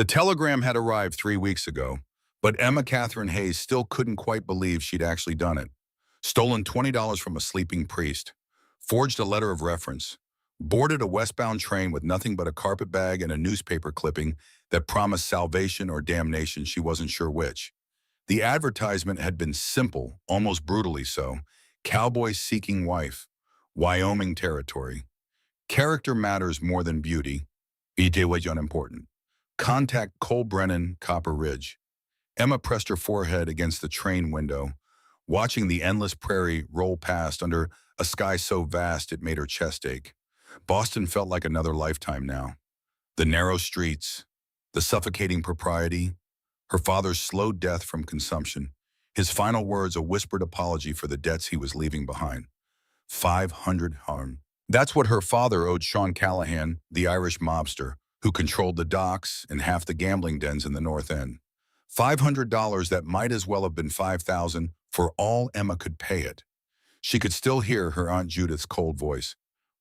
The telegram had arrived 3 weeks ago, but Emma Catherine Hayes still couldn't quite believe she'd actually done it. Stolen $20 from a sleeping priest, forged a letter of reference, boarded a westbound train with nothing but a carpet bag and a newspaper clipping that promised salvation or damnation, she wasn't sure which. The advertisement had been simple, almost brutally so. Cowboy seeking wife, Wyoming territory. Character matters more than beauty. It was unimportant. Contact Cole Brennan, Copper Ridge. Emma pressed her forehead against the train window, watching the endless prairie roll past under a sky so vast it made her chest ache. Boston felt like another lifetime now. The narrow streets, the suffocating propriety, her father's slow death from consumption, his final words a whispered apology for the debts he was leaving behind. 500 harm. That's what her father owed Sean Callahan, the Irish mobster, who controlled the docks and half the gambling dens in the North End. $500 that might as well have been $5,000 for all Emma could pay it. She could still hear her Aunt Judith's cold voice.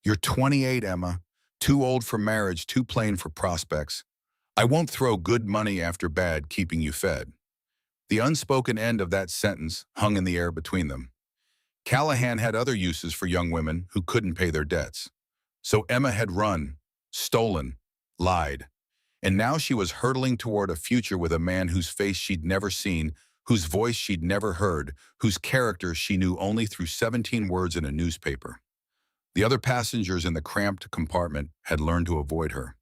"You're 28, Emma. Too old for marriage, too plain for prospects. I won't throw good money after bad keeping you fed." The unspoken end of that sentence hung in the air between them. Callahan had other uses for young women who couldn't pay their debts. So Emma had run, stolen, lied. And now she was hurtling toward a future with a man whose face she'd never seen, whose voice she'd never heard, whose character she knew only through 17 words in a newspaper. The other passengers in the cramped compartment had learned to avoid her.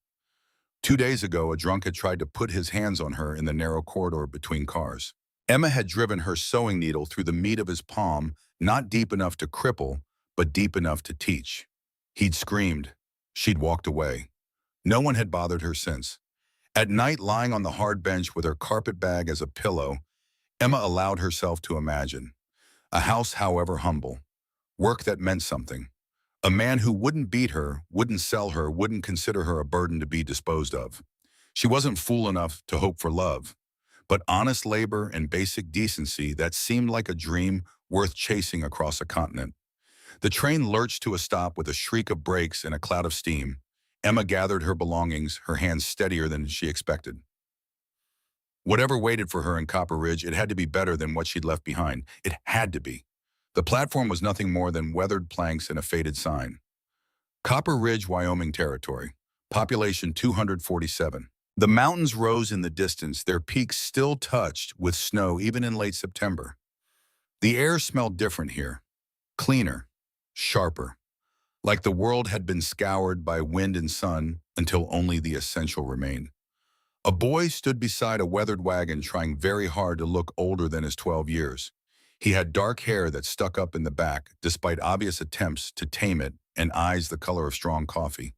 2 days ago, a drunk had tried to put his hands on her in the narrow corridor between cars. Emma had driven her sewing needle through the meat of his palm, not deep enough to cripple, but deep enough to teach. He'd screamed. She'd walked away. No one had bothered her since. At night, lying on the hard bench with her carpet bag as a pillow, Emma allowed herself to imagine. A house, however humble. Work that meant something. A man who wouldn't beat her, wouldn't sell her, wouldn't consider her a burden to be disposed of. She wasn't fool enough to hope for love. But honest labor and basic decency that seemed like a dream worth chasing across a continent. The train lurched to a stop with a shriek of brakes and a cloud of steam. Emma gathered her belongings, her hands steadier than she expected. Whatever waited for her in Copper Ridge, it had to be better than what she'd left behind. It had to be. The platform was nothing more than weathered planks and a faded sign. Copper Ridge, Wyoming territory. Population 247. The mountains rose in the distance, their peaks still touched with snow even in late September. The air smelled different here. Cleaner, sharper. Like the world had been scoured by wind and sun until only the essential remained. A boy stood beside a weathered wagon trying very hard to look older than his 12 years. He had dark hair that stuck up in the back, despite obvious attempts to tame it, and eyes the color of strong coffee.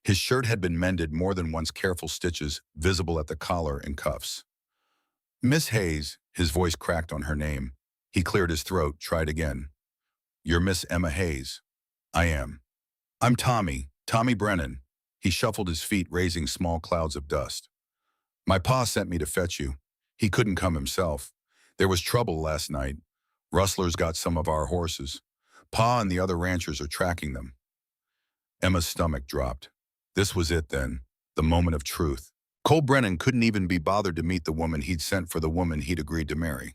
His shirt had been mended more than once, careful stitches visible at the collar and cuffs. "Miss Hayes," his voice cracked on her name. He cleared his throat, tried again. "You're Miss Emma Hayes." "I am." "I'm Tommy Brennan." He shuffled his feet, raising small clouds of dust. "My pa sent me to fetch you. He couldn't come himself. There was trouble last night. Rustlers got some of our horses. Pa and the other ranchers are tracking them." Emma's stomach dropped. This was it then, the moment of truth. Cole Brennan couldn't even be bothered to meet the woman he'd sent for the woman he'd agreed to marry.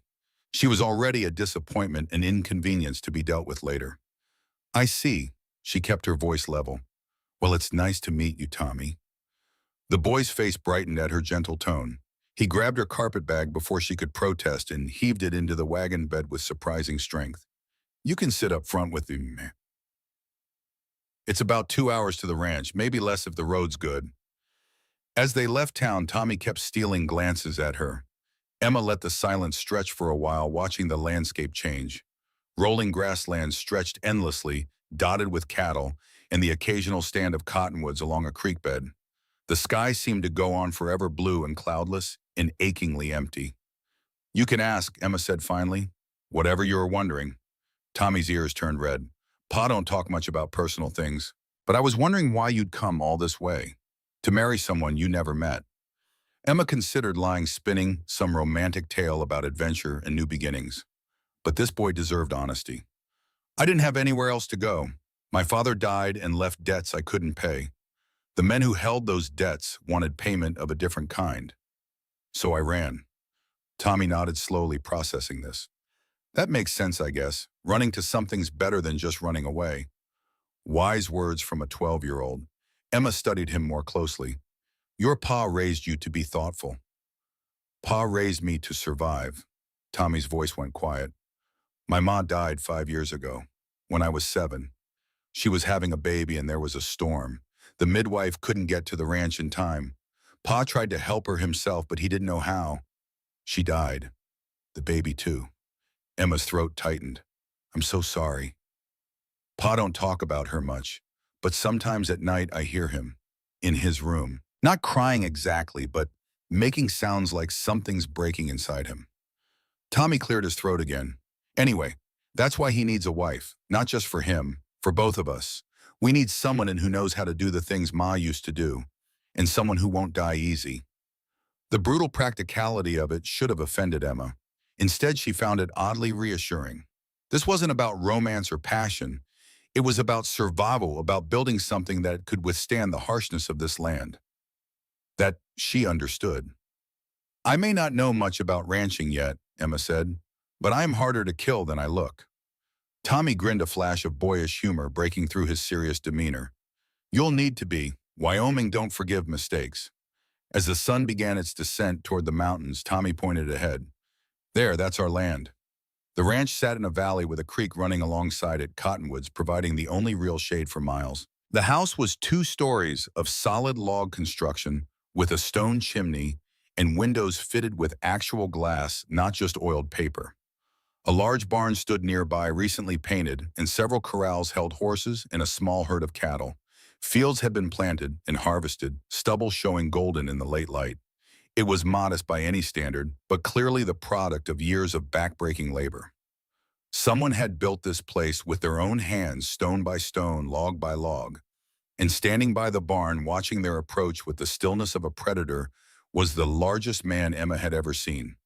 She was already a disappointment, an inconvenience to be dealt with later. "I see." She kept her voice level. "Well, it's nice to meet you, Tommy." The boy's face brightened at her gentle tone. He grabbed her carpet bag before she could protest and heaved it into the wagon bed with surprising strength. "You can sit up front with me, man. It's about 2 hours to the ranch, maybe less if the road's good." As they left town, Tommy kept stealing glances at her. Emma let the silence stretch for a while, watching the landscape change. Rolling grasslands stretched endlessly, dotted with cattle, and the occasional stand of cottonwoods along a creek bed. The sky seemed to go on forever, blue and cloudless and achingly empty. "You can ask," Emma said finally. "Whatever you were wondering." Tommy's ears turned red. "Pa don't talk much about personal things, but I was wondering why you'd come all this way, to marry someone you never met." Emma considered lying spinning some romantic tale about adventure and new beginnings. But this boy deserved honesty. "I didn't have anywhere else to go. My father died and left debts I couldn't pay. The men who held those debts wanted payment of a different kind. So I ran. Tommy nodded slowly, processing this. That makes sense, I guess. Running to something's better than just running away. Wise words from a 12-year-old. Emma studied him more closely. Your pa raised you to be thoughtful. Pa raised me to survive. Tommy's voice went quiet. My ma died 5 years ago, when I was 7. She was having a baby and there was a storm. The midwife couldn't get to the ranch in time. Pa tried to help her himself, but he didn't know how. She died. The baby too. Emma's throat tightened. I'm so sorry. Pa don't talk about her much, but sometimes at night I hear him, in his room. Not crying exactly, but making sounds like something's breaking inside him. Tommy cleared his throat again. Anyway, that's why he needs a wife, not just for him, for both of us. We need someone who knows how to do the things Ma used to do, and someone who won't die easy. The brutal practicality of it should have offended Emma. Instead, she found it oddly reassuring. This wasn't about romance or passion. It was about survival, about building something that could withstand the harshness of this land. That she understood. I may not know much about ranching yet, Emma said, but I am harder to kill than I look. Tommy grinned, a flash of boyish humor breaking through his serious demeanor. You'll need to be. Wyoming don't forgive mistakes. As the sun began its descent toward the mountains, Tommy pointed ahead. There, that's our land. The ranch sat in a valley with a creek running alongside it, cottonwoods providing the only real shade for miles. The house was 2 stories of solid log construction with a stone chimney and windows fitted with actual glass, not just oiled paper. A large barn stood nearby, recently painted, and several corrals held horses and a small herd of cattle. Fields had been planted and harvested, stubble showing golden in the late light. It was modest by any standard, but clearly the product of years of backbreaking labor. Someone had built this place with their own hands, stone by stone, log by log. And standing by the barn, watching their approach with the stillness of a predator, was the largest man Emma had ever seen.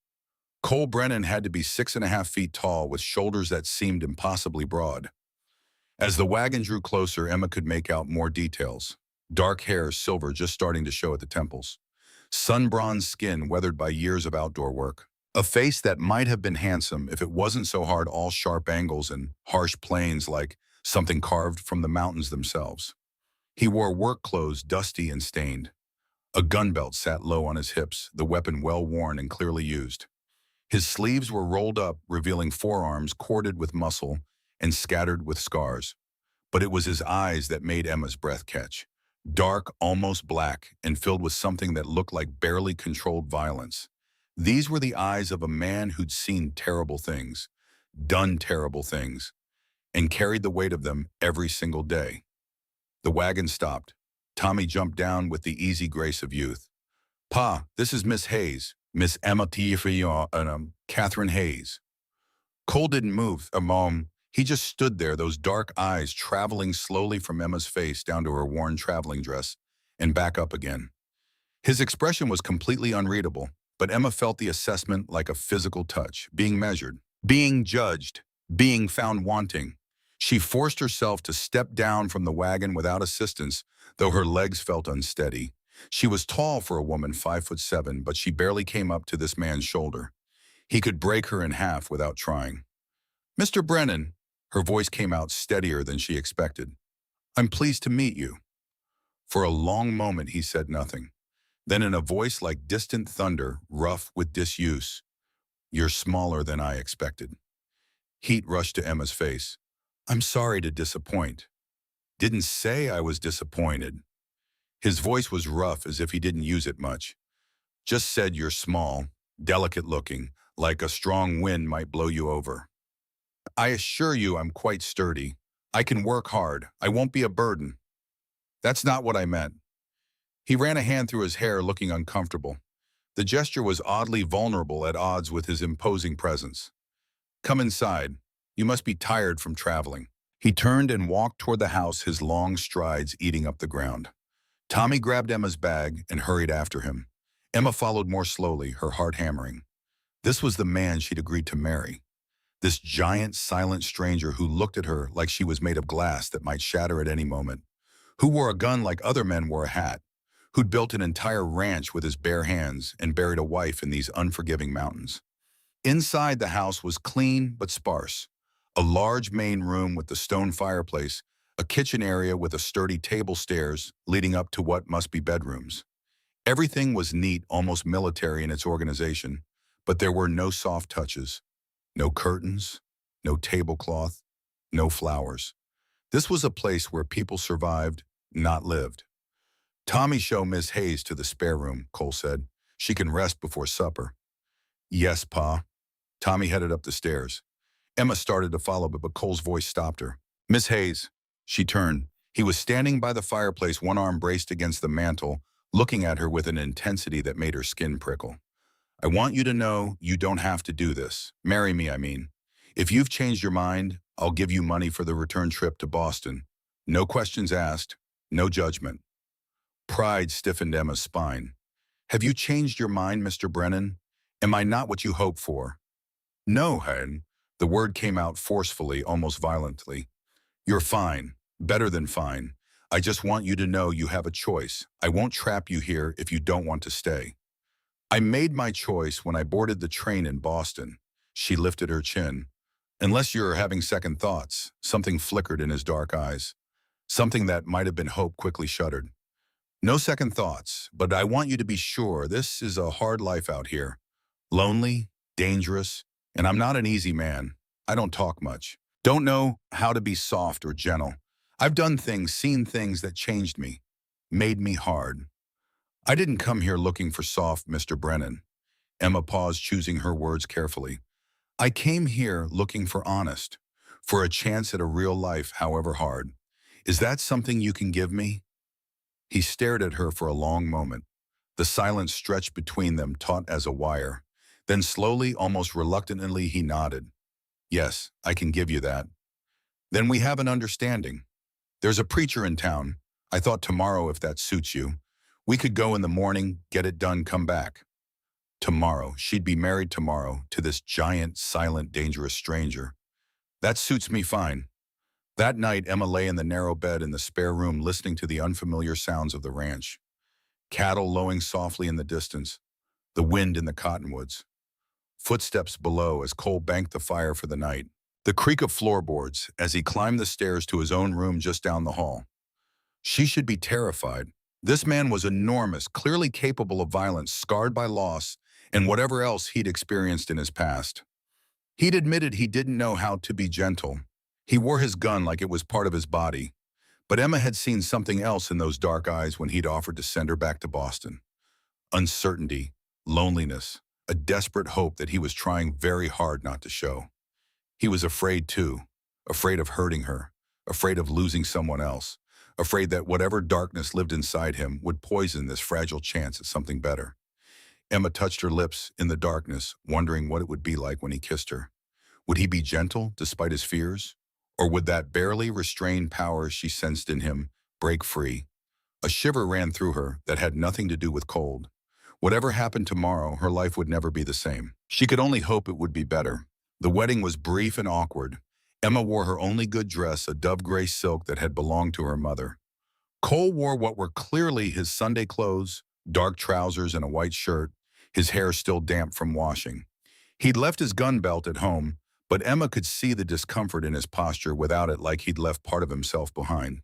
Cole Brennan had to be 6.5 feet tall, with shoulders that seemed impossibly broad. As the wagon drew closer, Emma could make out more details. Dark hair, silver just starting to show at the temples. Sun-bronzed skin weathered by years of outdoor work. A face that might have been handsome if it wasn't so hard, all sharp angles and harsh planes like something carved from the mountains themselves. He wore work clothes, dusty and stained. A gun belt sat low on his hips, the weapon well worn and clearly used. His sleeves were rolled up, revealing forearms corded with muscle and scattered with scars. But it was his eyes that made Emma's breath catch. Dark, almost black, and filled with something that looked like barely controlled violence. These were the eyes of a man who'd seen terrible things, done terrible things, and carried the weight of them every single day. The wagon stopped. Tommy jumped down with the easy grace of youth. Pa, this is Miss Hayes, Miss Emma Catherine Hayes. Cole didn't move a moment. He just stood there, those dark eyes traveling slowly from Emma's face down to her worn traveling dress and back up again. His expression was completely unreadable, but Emma felt the assessment like a physical touch, being measured, being judged, being found wanting. She forced herself to step down from the wagon without assistance, though her legs felt unsteady. She was tall for a woman 5'7", but she barely came up to this man's shoulder. He could break her in half without trying. Mr. Brennan, her voice came out steadier than she expected. I'm pleased to meet you. For a long moment he said nothing. Then in a voice like distant thunder, rough with disuse, you're smaller than I expected. Heat rushed to Emma's face. I'm sorry to disappoint. Didn't say I was disappointed. His voice was rough, as if he didn't use it much. Just said you're small, delicate looking, like a strong wind might blow you over. I assure you I'm quite sturdy. I can work hard. I won't be a burden. That's not what I meant. He ran a hand through his hair, looking uncomfortable. The gesture was oddly vulnerable, at odds with his imposing presence. Come inside. You must be tired from traveling. He turned and walked toward the house, his long strides eating up the ground. Tommy grabbed Emma's bag and hurried after him. Emma followed more slowly, her heart hammering. This was the man she'd agreed to marry. This giant, silent stranger who looked at her like she was made of glass that might shatter at any moment. Who wore a gun like other men wore a hat. who'd built an entire ranch with his bare hands and buried a wife in these unforgiving mountains. Inside the house was clean but sparse. A large main room with the stone fireplace, a kitchen area with a sturdy table stairs leading up to what must be bedrooms. Everything was neat, almost military in its organization, but there were no soft touches, no curtains, no tablecloth, no flowers. This was a place where people survived, not lived. "Tommy, show Miss Hayes to the spare room," Cole said. "She can rest before supper." "Yes, Pa." Tommy headed up the stairs. Emma started to follow, but Cole's voice stopped her. "Miss Hayes." She turned. He was standing by the fireplace, one arm braced against the mantel, looking at her with an intensity that made her skin prickle. "I want you to know you don't have to do this. Marry me, I mean. If you've changed your mind, I'll give you money for the return trip to Boston. No questions asked, no judgment." Pride stiffened Emma's spine. "Have you changed your mind, Mr. Brennan? Am I not what you hoped for?" "No, Hen." The word came out forcefully, almost violently. "You're fine. Better than fine. I just want you to know you have a choice. I won't trap you here if you don't want to stay." "I made my choice when I boarded the train in Boston." She lifted her chin. "Unless you're having second thoughts." Something flickered in his dark eyes. Something that might have been hope quickly shuddered. "No second thoughts, but I want you to be sure this is a hard life out here. Lonely, dangerous, and I'm not an easy man. I don't talk much. Don't know how to be soft or gentle. I've done things, seen things that changed me, made me hard. I didn't come here looking for soft, Mr. Brennan." Emma paused, choosing her words carefully. "I came here looking for honest, for a chance at a real life, however hard. Is that something you can give me?" He stared at her for a long moment. The silence stretched between them, taut as a wire. Then slowly, almost reluctantly, he nodded. "Yes, I can give you that." "Then we have an understanding. There's a preacher in town. I thought tomorrow, if that suits you. We could go in the morning, get it done, come back." Tomorrow. She'd be married tomorrow to this giant, silent, dangerous stranger. "That suits me fine." That night, Emma lay in the narrow bed in the spare room, listening to the unfamiliar sounds of the ranch. Cattle lowing softly in the distance, the wind in the cottonwoods. Footsteps below as Cole banked the fire for the night. The creak of floorboards as he climbed the stairs to his own room just down the hall. She should be terrified. This man was enormous, clearly capable of violence, scarred by loss, and whatever else he'd experienced in his past. He'd admitted he didn't know how to be gentle. He wore his gun like it was part of his body. But Emma had seen something else in those dark eyes when he'd offered to send her back to Boston. Uncertainty, loneliness, a desperate hope that he was trying very hard not to show. He was afraid too, afraid of hurting her, afraid of losing someone else, afraid that whatever darkness lived inside him would poison this fragile chance at something better. Emma touched her lips in the darkness, wondering what it would be like when he kissed her. Would he be gentle despite his fears? Or would that barely restrained power she sensed in him break free? A shiver ran through her that had nothing to do with cold. Whatever happened tomorrow, her life would never be the same. She could only hope it would be better. The wedding was brief and awkward. Emma wore her only good dress, a dove-gray silk that had belonged to her mother. Cole wore what were clearly his Sunday clothes, dark trousers and a white shirt, his hair still damp from washing. He'd left his gun belt at home, but Emma could see the discomfort in his posture without it, like he'd left part of himself behind.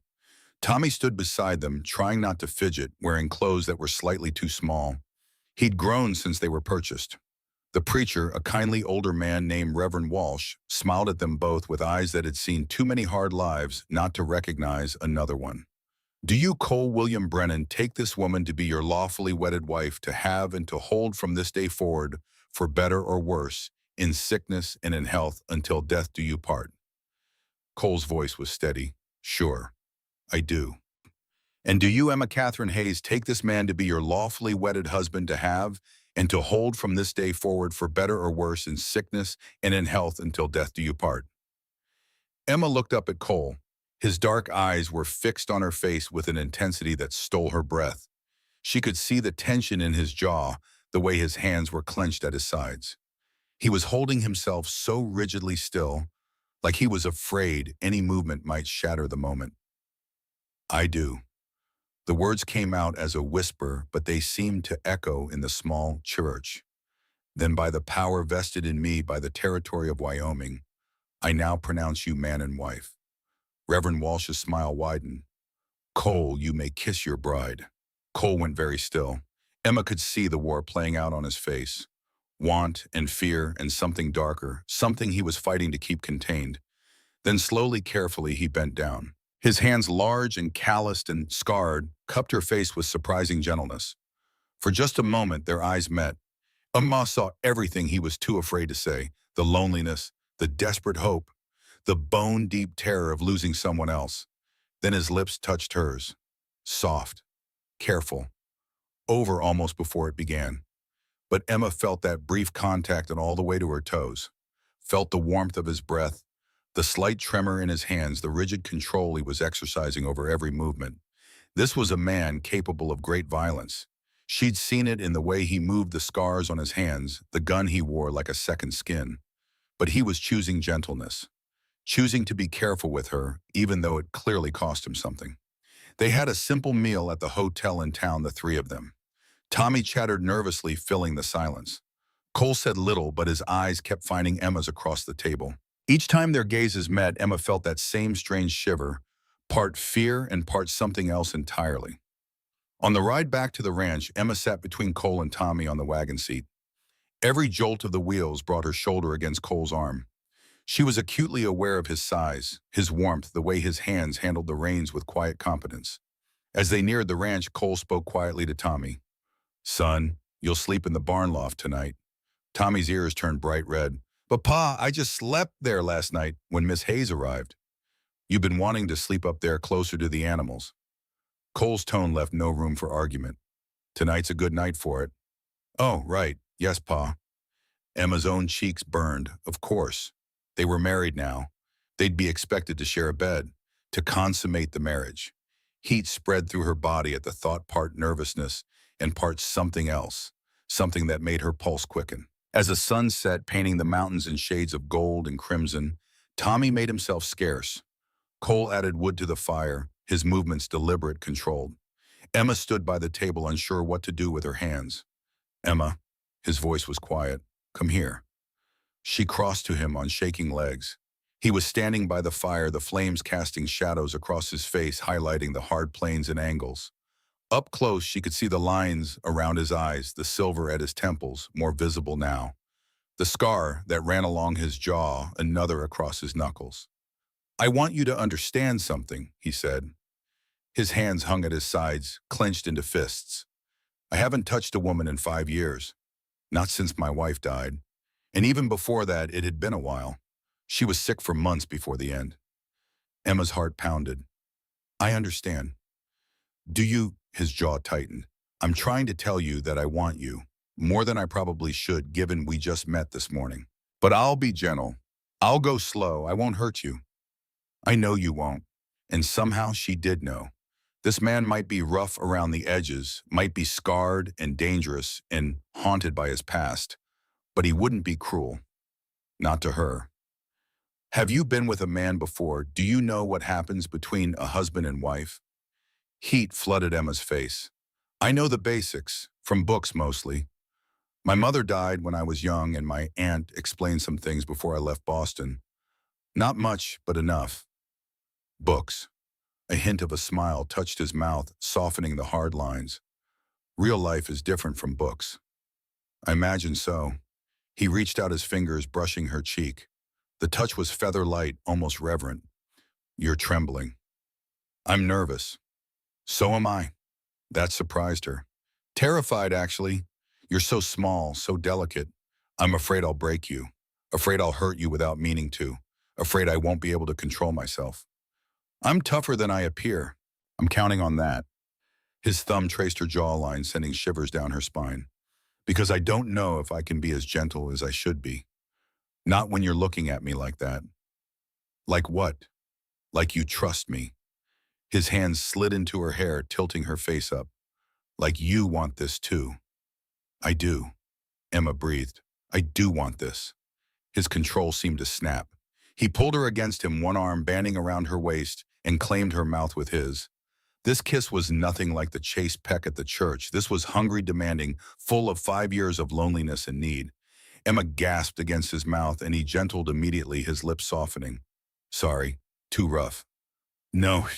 Tommy stood beside them, trying not to fidget, wearing clothes that were slightly too small. He'd grown since they were purchased. The preacher, a kindly older man named Reverend Walsh, smiled at them both with eyes that had seen too many hard lives not to recognize another one. "Do you, Cole William Brennan, take this woman to be your lawfully wedded wife, to have and to hold from this day forward, for better or worse, in sickness and in health, until death do you part?" Cole's voice was steady. "Sure, I do." "And do you, Emma Catherine Hayes, take this man to be your lawfully wedded husband, to have and to hold from this day forward, for better or worse, in sickness and in health, until death do you part?" Emma looked up at Cole. His dark eyes were fixed on her face with an intensity that stole her breath. She could see the tension in his jaw, the way his hands were clenched at his sides. He was holding himself so rigidly still, like he was afraid any movement might shatter the moment. "I do." The words came out as a whisper, but they seemed to echo in the small church. Then by the power vested in me by the territory of Wyoming, I now pronounce you man and wife. Reverend Walsh's smile widened. Cole, you may kiss your bride. Cole went very still. Emma could see the war playing out on his face. Want and fear and something darker, something he was fighting to keep contained. Then slowly, carefully, he bent down. His hands, large and calloused and scarred, cupped her face with surprising gentleness. For just a moment, their eyes met. Emma saw everything he was too afraid to say, the loneliness, the desperate hope, the bone-deep terror of losing someone else. Then his lips touched hers, soft, careful, over almost before it began. But Emma felt that brief contact and all the way to her toes, felt the warmth of his breath, the slight tremor in his hands, the rigid control he was exercising over every movement. This was a man capable of great violence. She'd seen it in the way he moved the scars on his hands, the gun he wore like a second skin. But he was choosing gentleness, choosing to be careful with her, even though it clearly cost him something. They had a simple meal at the hotel in town, the three of them. Tommy chattered nervously, filling the silence. Cole said little, but his eyes kept finding Emma's across the table. Each time their gazes met, Emma felt that same strange shiver, part fear and part something else entirely. On the ride back to the ranch, Emma sat between Cole and Tommy on the wagon seat. Every jolt of the wheels brought her shoulder against Cole's arm. She was acutely aware of his size, his warmth, the way his hands handled the reins with quiet competence. As they neared the ranch, Cole spoke quietly to Tommy. Son, you'll sleep in the barn loft tonight. Tommy's ears turned bright red. But Pa, I just slept there last night when Miss Hayes arrived. You've been wanting to sleep up there closer to the animals. Cole's tone left no room for argument. Tonight's a good night for it. Oh, right. Yes, Pa. Emma's own cheeks burned, of course. They were married now. They'd be expected to share a bed, to consummate the marriage. Heat spread through her body at the thought, part nervousness and part something else, something that made her pulse quicken. As the sun set, painting the mountains in shades of gold and crimson, Tommy made himself scarce. Cole added wood to the fire, his movements deliberate, controlled. Emma stood by the table, unsure what to do with her hands. Emma, his voice was quiet, come here. She crossed to him on shaking legs. He was standing by the fire, the flames casting shadows across his face, highlighting the hard planes and angles. Up close, she could see the lines around his eyes, the silver at his temples, more visible now. The scar that ran along his jaw, another across his knuckles. I want you to understand something, he said. His hands hung at his sides, clenched into fists. I haven't touched a woman in 5 years. Not since my wife died. And even before that, it had been a while. She was sick for months before the end. Emma's heart pounded. I understand. Do you? His jaw tightened. I'm trying to tell you that I want you, more than I probably should, given we just met this morning. But I'll be gentle. I'll go slow. I won't hurt you. I know you won't. And somehow she did know. This man might be rough around the edges, might be scarred and dangerous and haunted by his past, but he wouldn't be cruel. Not to her. Have you been with a man before? Do you know what happens between a husband and wife? Heat flooded Emma's face. I know the basics, from books mostly. My mother died when I was young, and my aunt explained some things before I left Boston. Not much, but enough. Books. A hint of a smile touched his mouth, softening the hard lines. Real life is different from books. I imagine so. He reached out his fingers, brushing her cheek. The touch was feather-light, almost reverent. You're trembling. I'm nervous. So am I. That surprised her. Terrified, actually. You're so small, so delicate. I'm afraid I'll break you. Afraid I'll hurt you without meaning to. Afraid I won't be able to control myself. I'm tougher than I appear. I'm counting on that. His thumb traced her jawline, sending shivers down her spine. Because I don't know if I can be as gentle as I should be. Not when you're looking at me like that. Like what? Like you trust me. His hands slid into her hair, tilting her face up. Like you want this too. I do. Emma breathed. I do want this. His control seemed to snap. He pulled her against him, one arm banding around her waist, and claimed her mouth with his. This kiss was nothing like the chaste peck at the church. This was hungry, demanding, full of 5 years of loneliness and need. Emma gasped against his mouth, and he gentled immediately, his lips softening. Sorry, too rough. No,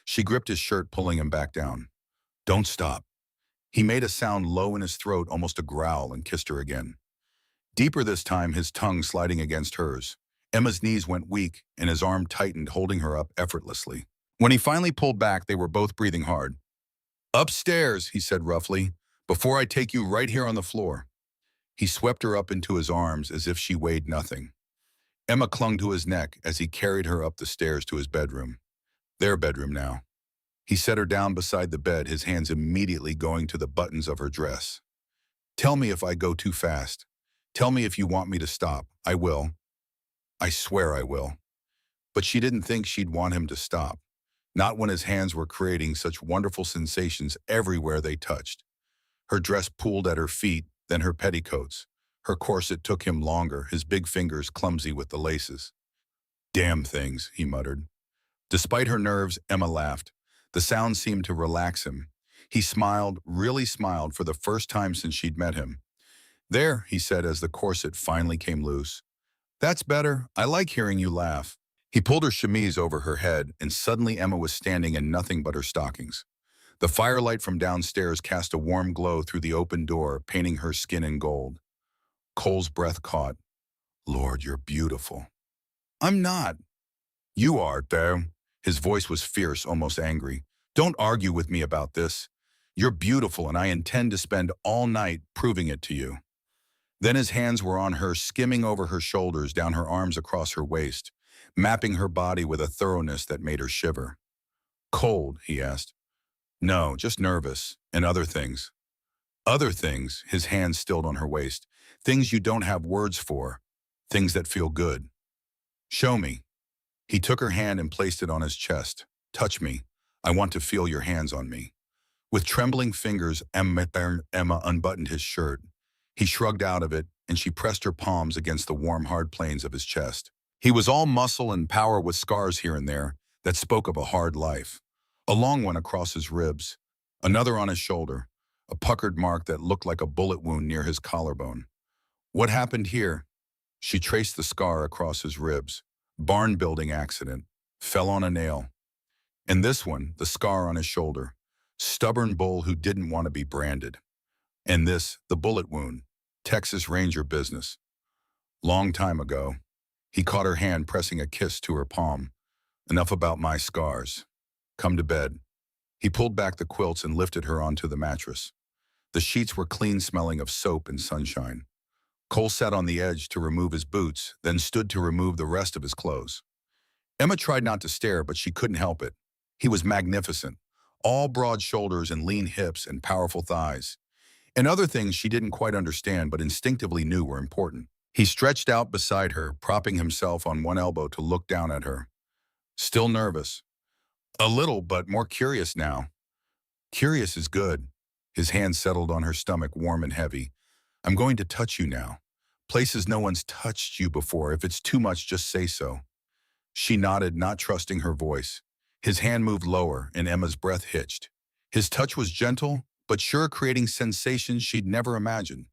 she gripped his shirt, pulling him back down. Don't stop. He made a sound low in his throat, almost a growl, and kissed her again. Deeper this time, his tongue sliding against hers. Emma's knees went weak, and his arm tightened, holding her up effortlessly. When he finally pulled back, they were both breathing hard. Upstairs, he said roughly, before I take you right here on the floor. He swept her up into his arms as if she weighed nothing. Emma clung to his neck as he carried her up the stairs to his bedroom. Their bedroom now. He set her down beside the bed, his hands immediately going to the buttons of her dress. Tell me if I go too fast. Tell me if you want me to stop. I will. I swear I will. But she didn't think she'd want him to stop. Not when his hands were creating such wonderful sensations everywhere they touched. Her dress pulled at her feet, then her petticoats. Her corset took him longer, his big fingers clumsy with the laces. Damn things, he muttered. Despite her nerves, Emma laughed. The sound seemed to relax him. He smiled, really smiled, for the first time since she'd met him. There, he said as the corset finally came loose. That's better. I like hearing you laugh. He pulled her chemise over her head, and suddenly Emma was standing in nothing but her stockings. The firelight from downstairs cast a warm glow through the open door, painting her skin in gold. Cole's breath caught. Lord, you're beautiful. I'm not. You are, though. His voice was fierce, almost angry. Don't argue with me about this. You're beautiful, and I intend to spend all night proving it to you. Then his hands were on her, skimming over her shoulders, down her arms across her waist, mapping her body with a thoroughness that made her shiver. Cold, he asked. No, just nervous, and other things. Other things, his hands stilled on her waist. Things you don't have words for. Things that feel good. Show me. He took her hand and placed it on his chest. Touch me. I want to feel your hands on me. With trembling fingers, Emma unbuttoned his shirt. He shrugged out of it, and she pressed her palms against the warm, hard planes of his chest. He was all muscle and power, with scars here and there that spoke of a hard life. A long one across his ribs, another on his shoulder, a puckered mark that looked like a bullet wound near his collarbone. What happened here? She traced the scar across his ribs. Barn building accident. Fell on a nail. And this one, the scar on his shoulder. Stubborn bull who didn't want to be branded. And this, the bullet wound. Texas Ranger business. Long time ago. He caught her hand, pressing a kiss to her palm. Enough about my scars. Come to bed. He pulled back the quilts and lifted her onto the mattress. The sheets were clean, smelling of soap and sunshine. Cole sat on the edge to remove his boots, then stood to remove the rest of his clothes. Emma tried not to stare, but she couldn't help it. He was magnificent, all broad shoulders and lean hips and powerful thighs. And other things she didn't quite understand but instinctively knew were important. He stretched out beside her, propping himself on one elbow to look down at her. Still nervous. A little, but more curious now. Curious is good. His hand settled on her stomach, warm and heavy. I'm going to touch you now. Places no one's touched you before. If it's too much, just say so. She nodded, not trusting her voice. His hand moved lower, and Emma's breath hitched. His touch was gentle, but sure, creating sensations she'd never imagined.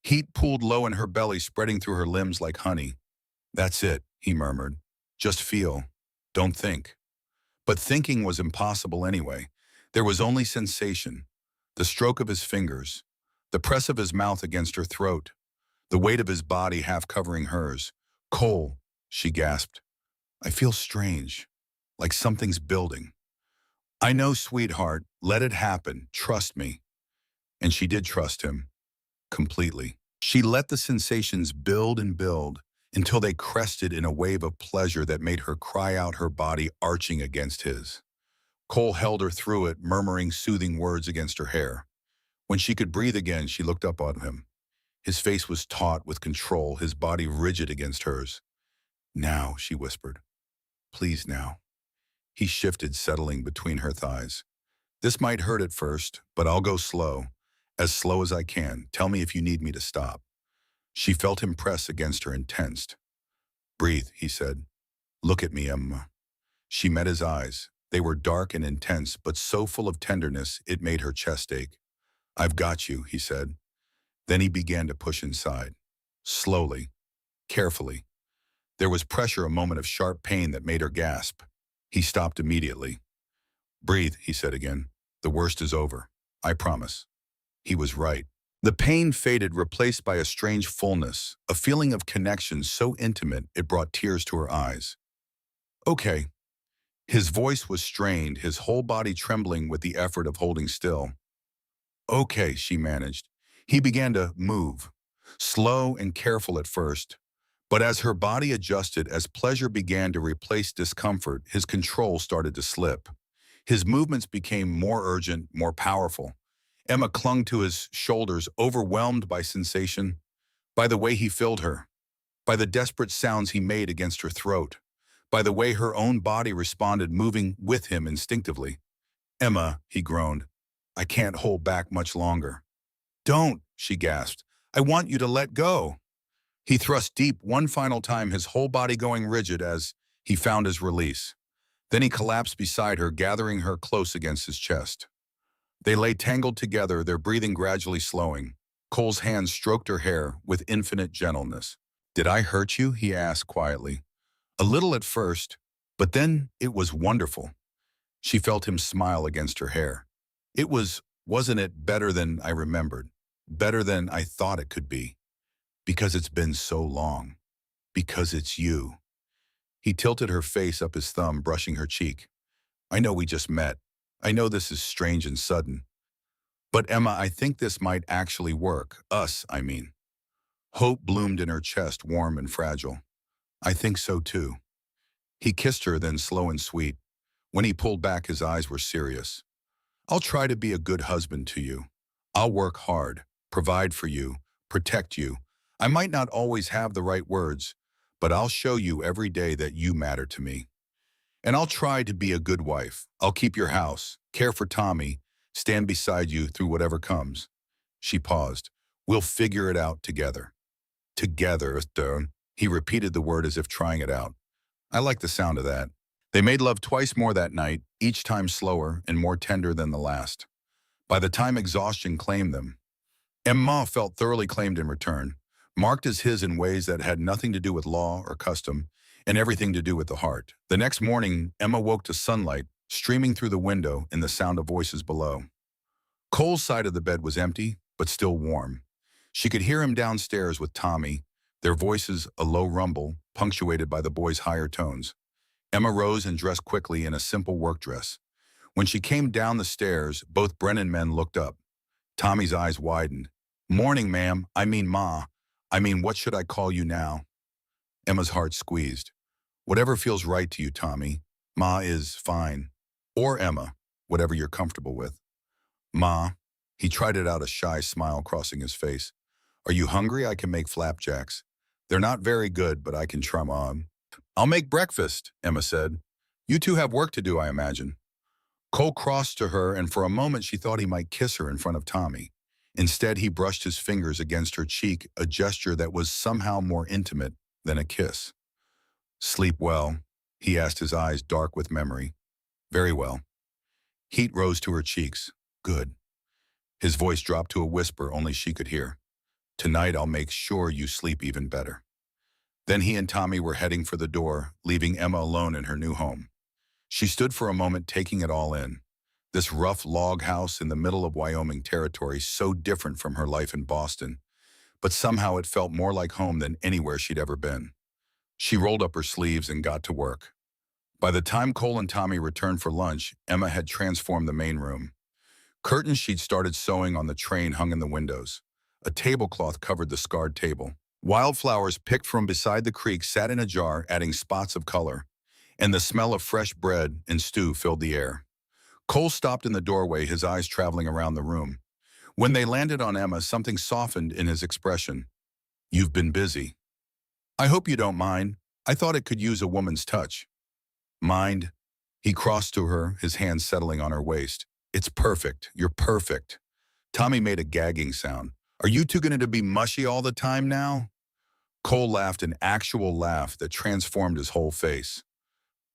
Heat pooled low in her belly, spreading through her limbs like honey. That's it, he murmured. Just feel. Don't think. But thinking was impossible anyway. There was only sensation. The stroke of his fingers. The press of his mouth against her throat. The weight of his body half covering hers. Cole, she gasped. I feel strange. Like something's building. I know, sweetheart. Let it happen. Trust me. And she did trust him. Completely. She let the sensations build and build until they crested in a wave of pleasure that made her cry out, her body arching against his. Cole held her through it, murmuring soothing words against her hair. When she could breathe again, she looked up at him. His face was taut with control, his body rigid against hers. Now, she whispered. Please now. He shifted, settling between her thighs. This might hurt at first, but I'll go slow as I can. Tell me if you need me to stop. She felt him press against her and tensed. Breathe, he said. Look at me, Emma. She met his eyes, They were dark and intense, but so full of tenderness it made her chest ache. "I've got you," he said. Then he began to push inside. Slowly, carefully. There was pressure, a moment of sharp pain that made her gasp. He stopped immediately. "Breathe," he said again. "The worst is over. I promise." He was right. The pain faded, replaced by a strange fullness, a feeling of connection so intimate it brought tears to her eyes. "Okay." His voice was strained, his whole body trembling with the effort of holding still. "Okay," she managed. He began to move, slow and careful at first. But as her body adjusted, as pleasure began to replace discomfort, his control started to slip. His movements became more urgent, more powerful. Emma clung to his shoulders, overwhelmed by sensation, by the way he filled her, by the desperate sounds he made against her throat, by the way her own body responded, moving with him instinctively. "Emma," he groaned, "I can't hold back much longer." "Don't," she gasped. "I want you to let go." He thrust deep one final time, his whole body going rigid as he found his release. Then he collapsed beside her, gathering her close against his chest. They lay tangled together, their breathing gradually slowing. Cole's hands stroked her hair with infinite gentleness. "Did I hurt you?" he asked quietly. "A little at first, but then it was wonderful." She felt him smile against her hair. Wasn't it better than I remembered? Better than I thought it could be? Because it's been so long. Because it's you." He tilted her face up, his thumb brushing her cheek. "I know we just met. I know this is strange and sudden. But Emma, I think this might actually work. Us, I mean." Hope bloomed in her chest, warm and fragile. "I think so too." He kissed her, then slow and sweet. When he pulled back, his eyes were serious. "I'll try to be a good husband to you. I'll work hard, provide for you, protect you. I might not always have the right words, but I'll show you every day that you matter to me. And I'll try to be a good wife. I'll keep your house, care for Tommy, stand beside you through whatever comes." She paused. "We'll figure it out together." "Together, Stone." He repeated the word as if trying it out. I like the sound of that. They made love twice more that night, each time slower and more tender than the last. By the time exhaustion claimed them, Emma felt thoroughly claimed in return, marked as his in ways that had nothing to do with law or custom, and everything to do with the heart. The next morning, Emma woke to sunlight streaming through the window and the sound of voices below. Cole's side of the bed was empty, but still warm. She could hear him downstairs with Tommy, their voices a low rumble, punctuated by the boys' higher tones. Emma rose and dressed quickly in a simple work dress. When she came down the stairs, both Brennan men looked up. Tommy's eyes widened. "Morning, ma'am. I mean, Ma. What should I call you now?" Emma's heart squeezed. "Whatever feels right to you, Tommy. Ma is fine. Or Emma, whatever you're comfortable with." "Ma." He tried it out, a shy smile crossing his face. "Are you hungry? I can make flapjacks. They're not very good, but I can try 'em on." "I'll make breakfast," Emma said. "You two have work to do, I imagine." Cole crossed to her, and for a moment she thought he might kiss her in front of Tommy. Instead, he brushed his fingers against her cheek, a gesture that was somehow more intimate than a kiss. "Sleep well?" he asked, his eyes dark with memory. "Very well." Heat rose to her cheeks. "Good." His voice dropped to a whisper only she could hear. "Tonight I'll make sure you sleep even better." Then he and Tommy were heading for the door, leaving Emma alone in her new home. She stood for a moment, taking it all in. This rough log house in the middle of Wyoming territory, so different from her life in Boston, but somehow it felt more like home than anywhere she'd ever been. She rolled up her sleeves and got to work. By the time Cole and Tommy returned for lunch, Emma had transformed the main room. Curtains she'd started sewing on the train hung in the windows. A tablecloth covered the scarred table. Wildflowers picked from beside the creek sat in a jar, adding spots of color, and the smell of fresh bread and stew filled the air. Cole stopped in the doorway, his eyes traveling around the room. When they landed on Emma, something softened in his expression. "You've been busy." "I hope you don't mind. I thought it could use a woman's touch." "Mind?" He crossed to her, his hands settling on her waist. "It's perfect. You're perfect." Tommy made a gagging sound. "Are you two going to be mushy all the time now?" Cole laughed, an actual laugh that transformed his whole face.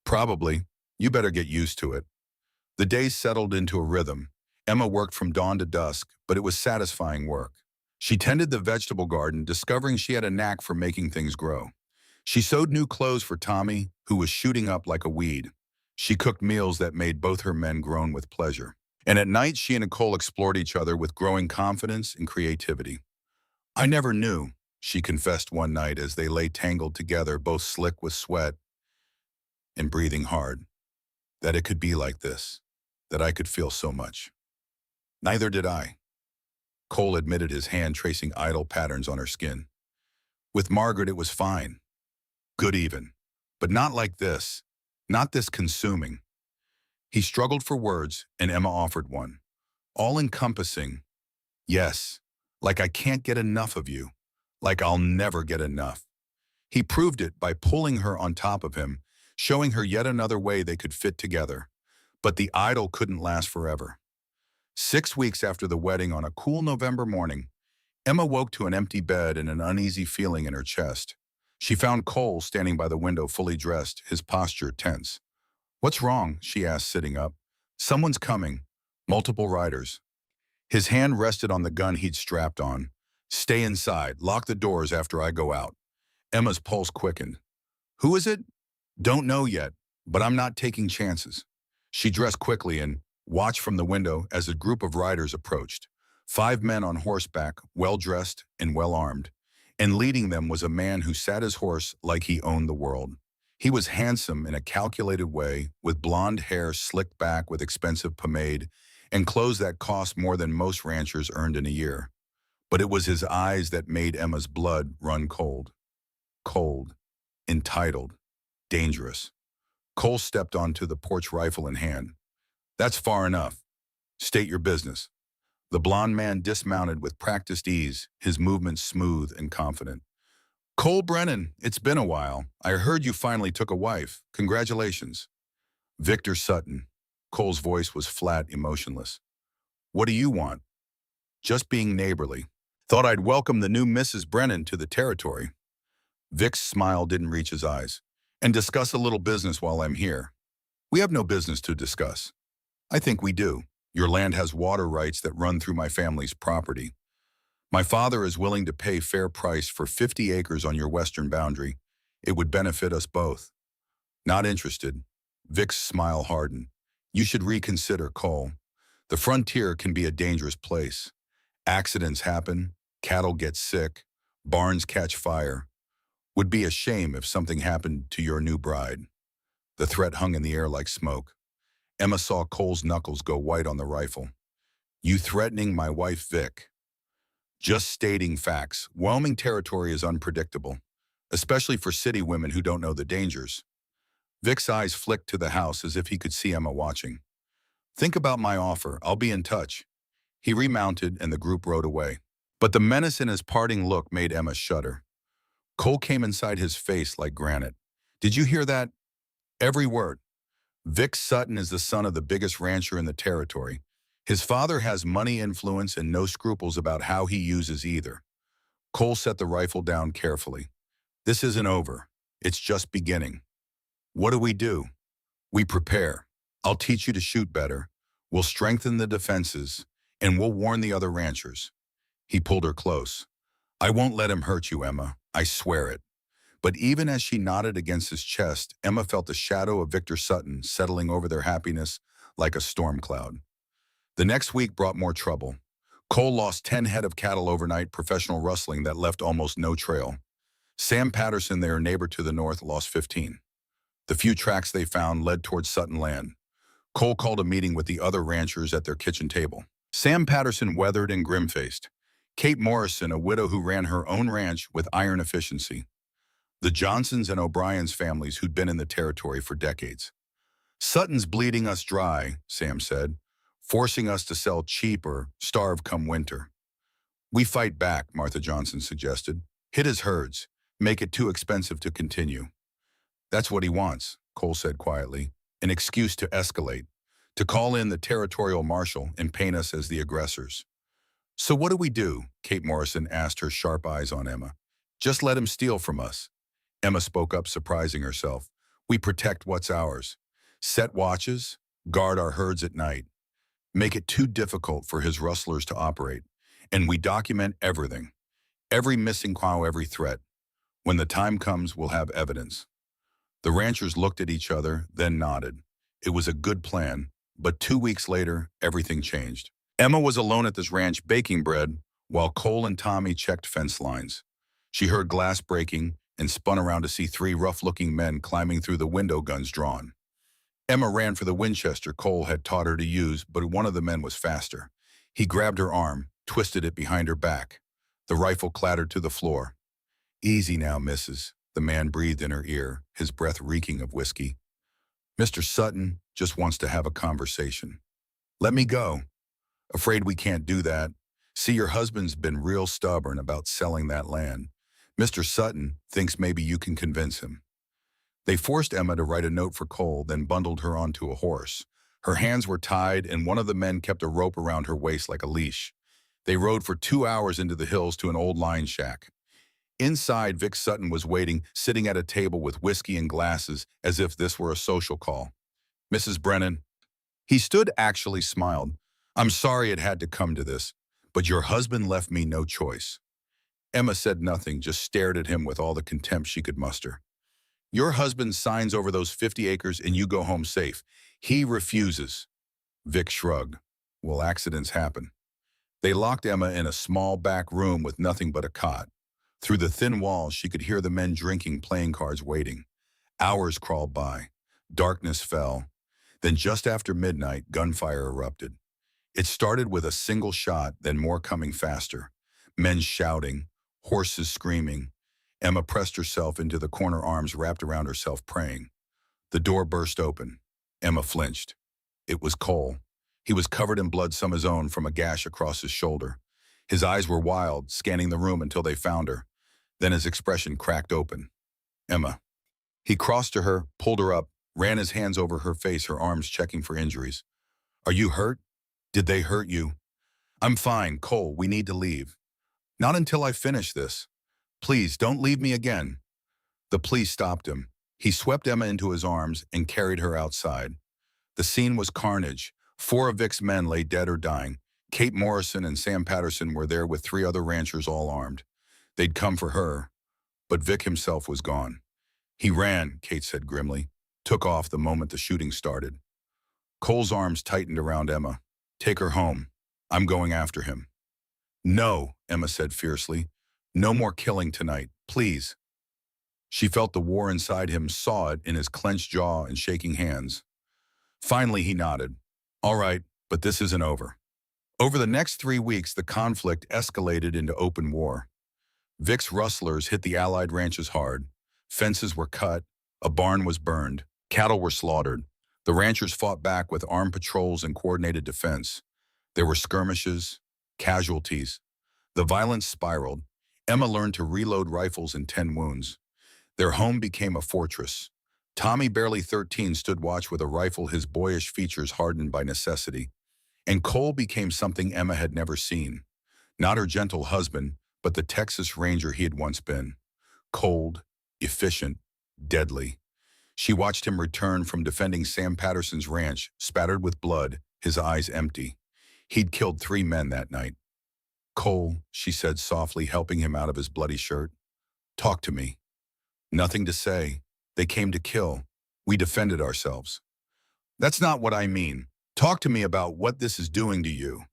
"Probably. You better get used to it. The days settled into a rhythm. Emma worked from dawn to dusk, but it was satisfying work. She tended the vegetable garden, discovering she had a knack for making things grow. She sewed new clothes for Tommy, who was shooting up like a weed. She cooked meals that made both her men groan with pleasure. And at night, she and Nicole explored each other with growing confidence and creativity. I never knew, she confessed one night as they lay tangled together, both slick with sweat and breathing hard, that it could be like this, that I could feel so much. Neither did I. Cole admitted, his hand tracing idle patterns on her skin. With Margaret, it was fine. Good even. But not like this. Not this consuming. He struggled for words, and Emma offered one. All-encompassing. Yes. Like I can't get enough of you. Like I'll never get enough. He proved it by pulling her on top of him, showing her yet another way they could fit together. But the idyll couldn't last forever. 6 weeks after the wedding, on a cool November morning, Emma woke to an empty bed and an uneasy feeling in her chest. She found Cole standing by the window, fully dressed, his posture tense. "What's wrong?" she asked, sitting up. "Someone's coming. Multiple riders." His hand rested on the gun he'd strapped on. "Stay inside. Lock the doors after I go out." Emma's pulse quickened. "Who is it?" "Don't know yet, but I'm not taking chances." She dressed quickly and watched from the window as a group of riders approached. 5 men on horseback, well-dressed and well-armed. And leading them was a man who sat his horse like he owned the world. He was handsome in a calculated way, with blonde hair slicked back with expensive pomade and clothes that cost more than most ranchers earned in a year. But it was his eyes that made Emma's blood run cold. Cold, entitled, dangerous. Cole stepped onto the porch, rifle in hand. "That's far enough. State your business." The blond man dismounted with practiced ease, his movements smooth and confident. "Cole Brennan, it's been a while. I heard you finally took a wife. Congratulations." "Victor Sutton." Cole's voice was flat, emotionless. "What do you want?" "Just being neighborly. Thought I'd welcome the new Mrs. Brennan to the territory." Vic's smile didn't reach his eyes. "And discuss a little business while I'm here." "We have no business to discuss." "I think we do. Your land has water rights that run through my family's property. My father is willing to pay fair price for 50 acres on your western boundary. It would benefit us both." "Not interested." Vic's smile hardened. "You should reconsider, Cole. The frontier can be a dangerous place. Accidents happen, cattle get sick, barns catch fire. Would be a shame if something happened to your new bride." The threat hung in the air like smoke. Emma saw Cole's knuckles go white on the rifle. "You threatening my wife, Vic?" "Just stating facts. Wyoming territory is unpredictable, especially for city women who don't know the dangers." Vic's eyes flicked to the house as if he could see Emma watching. "Think about my offer. I'll be in touch." He remounted and the group rode away. But the menace in his parting look made Emma shudder. Cole came inside his face like granite. "Did you hear that?" "Every word. Vic Sutton is the son of the biggest rancher in the territory. His father has money, influence, and no scruples about how he uses either." Cole set the rifle down carefully. "This isn't over. It's just beginning." "What do we do?" "We prepare. I'll teach you to shoot better. We'll strengthen the defenses, and we'll warn the other ranchers." He pulled her close. "I won't let him hurt you, Emma. I swear it." But even as she nodded against his chest, Emma felt the shadow of Victor Sutton settling over their happiness like a storm cloud. The next week brought more trouble. Cole lost 10 head of cattle overnight, professional rustling that left almost no trail. Sam Patterson, their neighbor to the north, lost 15. The few tracks they found led towards Sutton land. Cole called a meeting with the other ranchers at their kitchen table. Sam Patterson, weathered and grim-faced. Kate Morrison, a widow who ran her own ranch with iron efficiency. The Johnsons and O'Brien's families who'd been in the territory for decades. "Sutton's bleeding us dry," Sam said, "forcing us to sell cheap or starve come winter." "We fight back," Martha Johnson suggested. "Hit his herds. Make it too expensive to continue." "That's what he wants," Cole said quietly. "An excuse to escalate, to call in the territorial marshal and paint us as the aggressors." "So what do we do?" Kate Morrison asked, her sharp eyes on Emma. "Just let him steal from us." Emma spoke up, surprising herself. "We protect what's ours. Set watches, guard our herds at night, make it too difficult for his rustlers to operate, and we document everything. Every missing cow, every threat. When the time comes, we'll have evidence. The ranchers looked at each other, then nodded. It was a good plan, but 2 weeks later, everything changed. Emma was alone at this ranch baking bread, while Cole and Tommy checked fence lines. She heard glass breaking and spun around to see three rough-looking men climbing through the window, guns drawn. Emma ran for the Winchester Cole had taught her to use, but one of the men was faster. He grabbed her arm, twisted it behind her back. The rifle clattered to the floor. "Easy now, missus," the man breathed in her ear, his breath reeking of whiskey. "Mr. Sutton just wants to have a conversation." "Let me go." "Afraid we can't do that. See, your husband's been real stubborn about selling that land. Mr. Sutton thinks maybe you can convince him." They forced Emma to write a note for Cole, then bundled her onto a horse. Her hands were tied, and one of the men kept a rope around her waist like a leash. They rode for 2 hours into the hills to an old line shack. Inside, Vic Sutton was waiting, sitting at a table with whiskey and glasses, as if this were a social call. "Mrs. Brennan." He stood, actually smiled. "I'm sorry it had to come to this, but your husband left me no choice." Emma said nothing, just stared at him with all the contempt she could muster. "Your husband signs over those 50 acres and you go home safe. He refuses." Vic shrugged. "Well, accidents happen." They locked Emma in a small back room with nothing but a cot. Through the thin walls, she could hear the men drinking, playing cards, waiting. Hours crawled by. Darkness fell. Then just after midnight, gunfire erupted. It started with a single shot, then more coming faster. Men shouting, horses screaming. Emma pressed herself into the corner, arms wrapped around herself, praying. The door burst open. Emma flinched. It was Cole. He was covered in blood, some his own, from a gash across his shoulder. His eyes were wild, scanning the room until they found her. Then his expression cracked open. "Emma." He crossed to her, pulled her up, ran his hands over her face, her arms checking for injuries. "Are you hurt? Did they hurt you?" "I'm fine, Cole, we need to leave." "Not until I finish this. Please, don't leave me again." The police stopped him. He swept Emma into his arms and carried her outside. The scene was carnage. 4 of Vic's men lay dead or dying. Kate Morrison and Sam Patterson were there with 3 other ranchers, all armed. They'd come for her, but Vic himself was gone. "He ran," Kate said grimly. "Took off the moment the shooting started." Cole's arms tightened around Emma. "Take her home. I'm going after him." "No," Emma said fiercely. "No more killing tonight, please." She felt the war inside him, saw it in his clenched jaw and shaking hands. Finally, he nodded. "All right, but this isn't over." Over the next 3 weeks, the conflict escalated into open war. Vic's rustlers hit the Allied ranches hard. Fences were cut, a barn was burned, cattle were slaughtered. The ranchers fought back with armed patrols and coordinated defense. There were skirmishes, casualties. The violence spiraled. Emma learned to reload rifles and 10 wounds. Their home became a fortress. Tommy, barely 13, stood watch with a rifle, his boyish features hardened by necessity. And Cole became something Emma had never seen. Not her gentle husband, but the Texas Ranger he had once been. Cold, efficient, deadly. She watched him return from defending Sam Patterson's ranch, spattered with blood, his eyes empty. He'd killed 3 men that night. "Cole," she said softly, helping him out of his bloody shirt. "Talk to me." "Nothing to say. They came to kill. We defended ourselves." "That's not what I mean. Talk to me about what this is doing to you."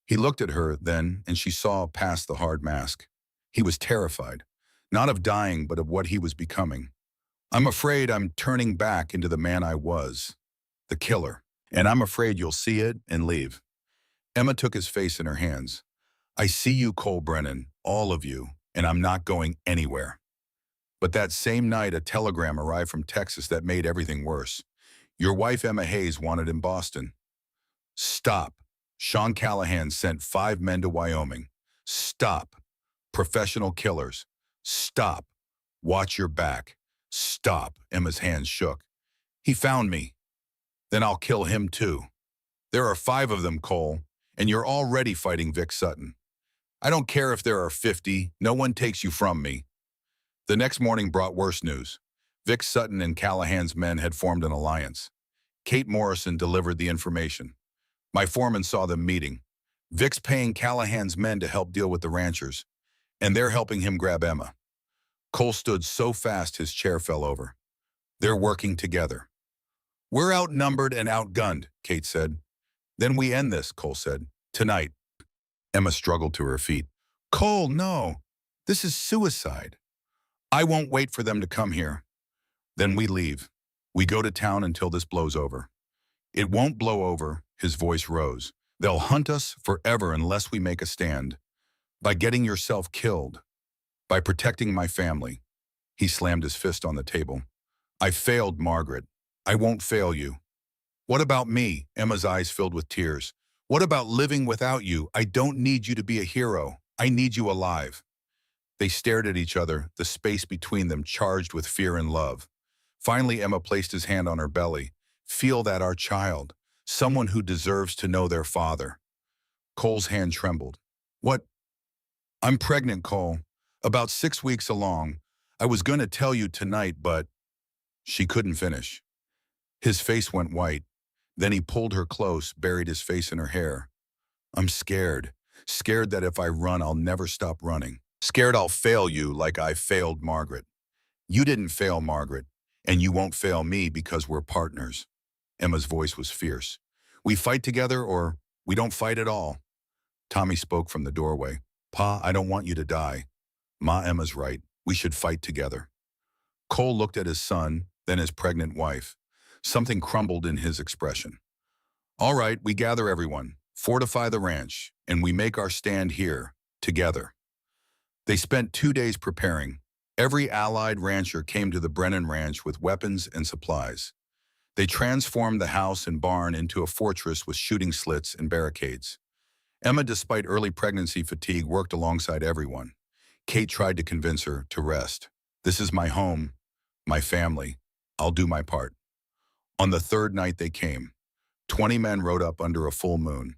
He looked at her then, and she saw past the hard mask. He was terrified, not of dying, but of what he was becoming. "I'm afraid I'm turning back into the man I was, the killer, and I'm afraid you'll see it and leave." Emma took his face in her hands. "I see you, Cole Brennan, all of you, and I'm not going anywhere." But that same night, a telegram arrived from Texas that made everything worse. "Your wife, Emma Hayes, wanted in Boston." "Stop. Sean Callahan sent 5 men to Wyoming." "Stop. Professional killers." "Stop. Watch your back." "Stop." Emma's hands shook. "He found me. Then I'll kill him too. There are 5 of them, Cole, and you're already fighting Vic Sutton. I don't care if there are 50. No one takes you from me." The next morning brought worse news. Vic Sutton and Callahan's men had formed an alliance. Kate Morrison delivered the information. My foreman saw them meeting. Vic's paying Callahan's men to help deal with the ranchers, and they're helping him grab Emma. Cole stood so fast his chair fell over. They're working together. We're outnumbered and outgunned, Kate said. Then we end this, Cole said. Tonight. Emma struggled to her feet. Cole, no. This is suicide. I won't wait for them to come here. Then we leave. We go to town until this blows over. It won't blow over, his voice rose. They'll hunt us forever unless we make a stand. By getting yourself killed. By protecting my family. He slammed his fist on the table. I failed, Margaret. I won't fail you. What about me? Emma's eyes filled with tears. What about living without you? I don't need you to be a hero. I need you alive. They stared at each other, the space between them charged with fear and love. Finally, Emma placed his hand on her belly. Feel that, our child. Someone who deserves to know their father. Cole's hand trembled. What? I'm pregnant, Cole. About 6 weeks along. I was going to tell you tonight, but... She couldn't finish. His face went white. Then he pulled her close, buried his face in her hair. I'm scared. Scared that if I run, I'll never stop running. Scared I'll fail you like I failed Margaret. You didn't fail Margaret, and you won't fail me because we're partners. Emma's voice was fierce. We fight together or we don't fight at all. Tommy spoke from the doorway. Pa, I don't want you to die. Ma, Emma's right. We should fight together. Cole looked at his son, then his pregnant wife. Something crumbled in his expression. All right, we gather everyone, fortify the ranch, and we make our stand here, together. They spent 2 days preparing. Every allied rancher came to the Brennan Ranch with weapons and supplies. They transformed the house and barn into a fortress with shooting slits and barricades. Emma, despite early pregnancy fatigue, worked alongside everyone. Kate tried to convince her to rest. This is my home, my family. I'll do my part. On the third night they came. 20 men rode up under a full moon.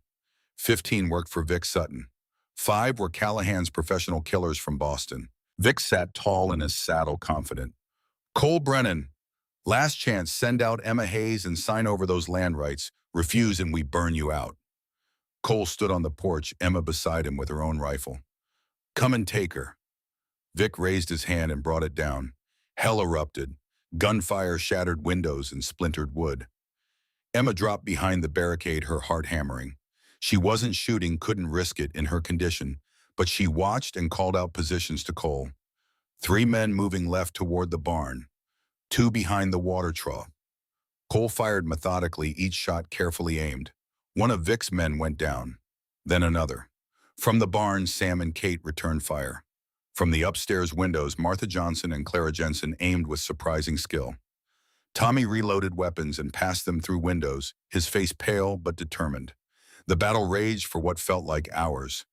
15 worked for Vic Sutton. 5 were Callahan's professional killers from Boston. Vic sat tall in his saddle, confident. Cole Brennan, last chance, send out Emma Hayes and sign over those land rights. Refuse and we burn you out. Cole stood on the porch, Emma beside him with her own rifle. Come and take her. Vic raised his hand and brought it down. Hell erupted. Gunfire shattered windows and splintered wood. Emma dropped behind the barricade, her heart hammering. She wasn't shooting, couldn't risk it in her condition, but she watched and called out positions to Cole. 3 men moving left toward the barn, 2 behind the water trough. Cole fired methodically, each shot carefully aimed. One of Vic's men went down, then another. From the barn, Sam and Kate returned fire. From the upstairs windows, Martha Johnson and Clara Jensen aimed with surprising skill. Tommy reloaded weapons and passed them through windows, his face pale but determined. The battle raged for what felt like hours.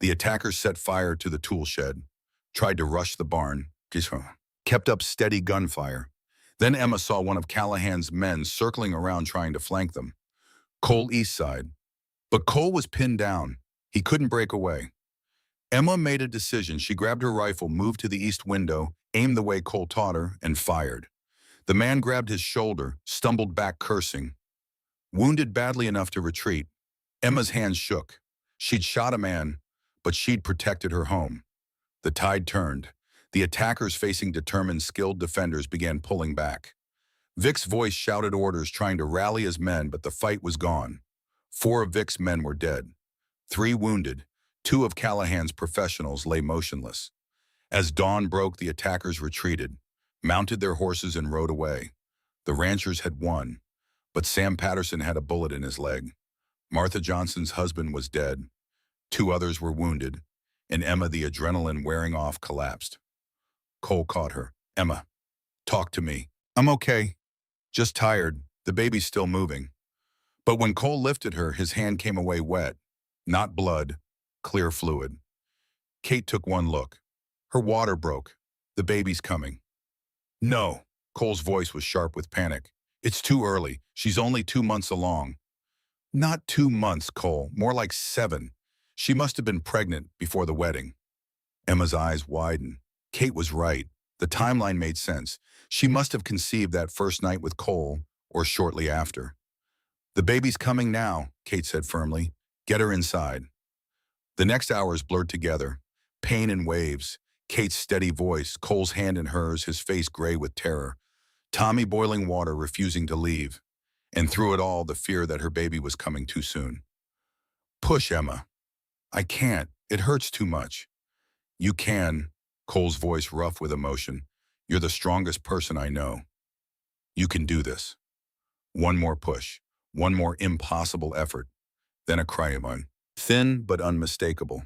The attackers set fire to the tool shed, tried to rush the barn, kept up steady gunfire. Then Emma saw one of Callahan's men circling around trying to flank them. Cole east side. But Cole was pinned down. He couldn't break away. Emma made a decision. She grabbed her rifle, moved to the east window, aimed the way Cole taught her, and fired. The man grabbed his shoulder, stumbled back cursing. Wounded badly enough to retreat, Emma's hands shook. She'd shot a man, but she'd protected her home. The tide turned. The attackers, facing determined, skilled defenders, began pulling back. Vic's voice shouted orders, trying to rally his men, but the fight was gone. 4 of Vic's men were dead. 3 wounded. 2 of Callahan's professionals lay motionless. As dawn broke, the attackers retreated, mounted their horses and rode away. The ranchers had won, but Sam Patterson had a bullet in his leg. Martha Johnson's husband was dead. 2 others were wounded, and Emma, the adrenaline wearing off, collapsed. Cole caught her. Emma, talk to me. I'm okay. Just tired. The baby's still moving. But when Cole lifted her, his hand came away wet. Not blood, clear fluid. Kate took one look. Her water broke. The baby's coming. No. Cole's voice was sharp with panic. It's too early. She's only 2 months along. Not 2 months, Cole. More like 7. She must have been pregnant before the wedding. Emma's eyes widened. Kate was right. The timeline made sense. She must have conceived that first night with Cole, or shortly after. The baby's coming now, Kate said firmly. Get her inside. The next hours blurred together, pain in waves, Kate's steady voice, Cole's hand in hers, his face gray with terror, Tommy boiling water refusing to leave, and through it all the fear that her baby was coming too soon. Push, Emma. I can't. It hurts too much. You can, Cole's voice rough with emotion. You're the strongest person I know. You can do this. One more push, one more impossible effort, then a cry of mine. Thin but unmistakable.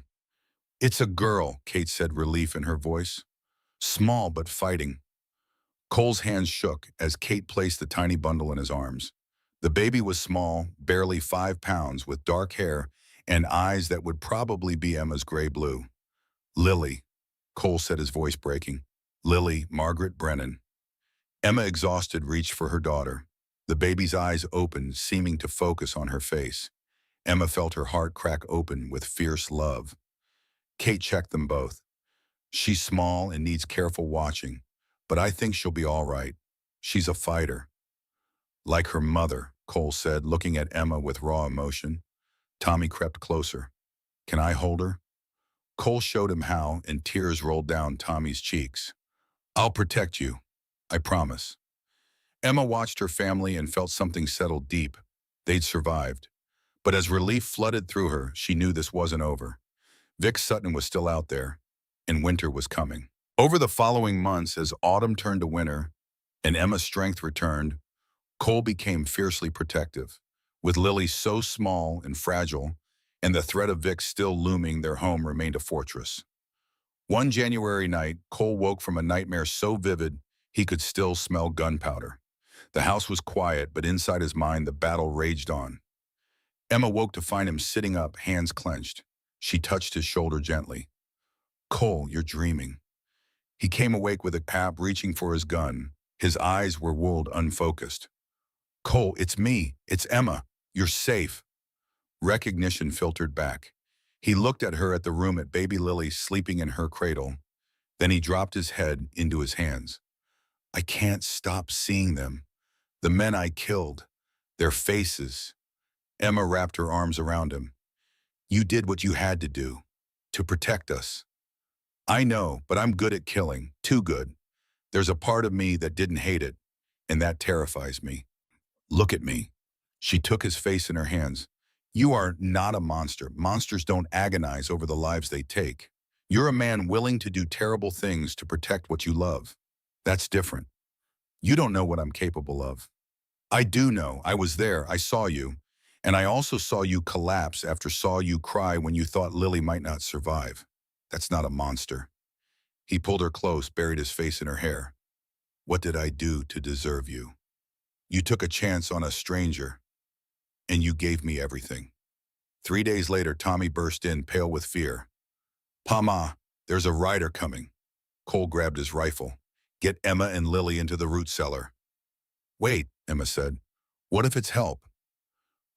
It's a girl, Kate said, relief in her voice. Small but fighting. Cole's hands shook as Kate placed the tiny bundle in his arms. The baby was small, barely 5 pounds, with dark hair and eyes that would probably be Emma's gray-blue. Lily, Cole said, his voice breaking. Lily, Margaret Brennan. Emma, exhausted, reached for her daughter. The baby's eyes opened, seeming to focus on her face. Emma felt her heart crack open with fierce love. Kate checked them both. She's small and needs careful watching, but I think she'll be all right. She's a fighter. Like her mother, Cole said, looking at Emma with raw emotion. Tommy crept closer. Can I hold her? Cole showed him how, and tears rolled down Tommy's cheeks. I'll protect you. I promise. Emma watched her family and felt something settle deep. They'd survived. But as relief flooded through her, she knew this wasn't over. Vic Sutton was still out there, and winter was coming. Over the following months, as autumn turned to winter and Emma's strength returned, Cole became fiercely protective. With Lily so small and fragile, and the threat of Vic still looming, their home remained a fortress. One January night, Cole woke from a nightmare so vivid he could still smell gunpowder. The house was quiet, but inside his mind the battle raged on. Emma woke to find him sitting up, hands clenched. She touched his shoulder gently. Cole, you're dreaming. He came awake with a pap, reaching for his gun. His eyes were wooled, unfocused. Cole, it's me. It's Emma. You're safe. Recognition filtered back. He looked at her, at the room, at baby Lily sleeping in her cradle. Then he dropped his head into his hands. I can't stop seeing them. The men I killed. Their faces. Emma wrapped her arms around him. You did what you had to do. To protect us. I know, but I'm good at killing. Too good. There's a part of me that didn't hate it, and that terrifies me. Look at me. She took his face in her hands. You are not a monster. Monsters don't agonize over the lives they take. You're a man willing to do terrible things to protect what you love. That's different. You don't know what I'm capable of. I do know. I was there. I saw you. And I also saw you collapse after saw you cry when you thought Lily might not survive. That's not a monster. He pulled her close, buried his face in her hair. What did I do to deserve you? You took a chance on a stranger, and you gave me everything. 3 days later, Tommy burst in, pale with fear. Mama, there's a rider coming. Cole grabbed his rifle. Get Emma and Lily into the root cellar. Wait, Emma said. What if it's help?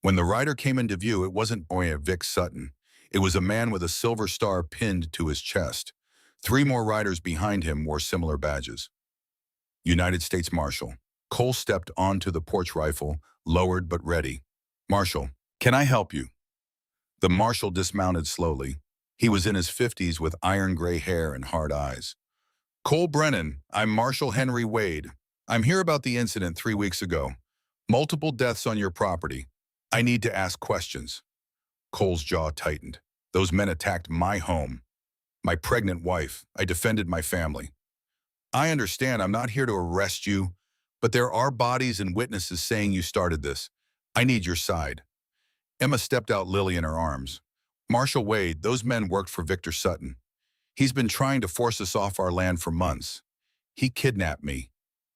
When the rider came into view, it wasn't Vic Sutton. It was a man with a silver star pinned to his chest. 3 more riders behind him wore similar badges. United States Marshal. Cole stepped onto the porch rifle, lowered but ready. Marshal, can I help you? The marshal dismounted slowly. He was in his 50s with iron gray hair and hard eyes. Cole Brennan, I'm Marshal Henry Wade. I'm here about the incident 3 weeks ago. Multiple deaths on your property. I need to ask questions. Cole's jaw tightened. Those men attacked my home. My pregnant wife. I defended my family. I understand I'm not here to arrest you, but there are bodies and witnesses saying you started this. I need your side. Emma stepped out, Lily in her arms. Marshal Wade, those men worked for Victor Sutton. He's been trying to force us off our land for months. He kidnapped me.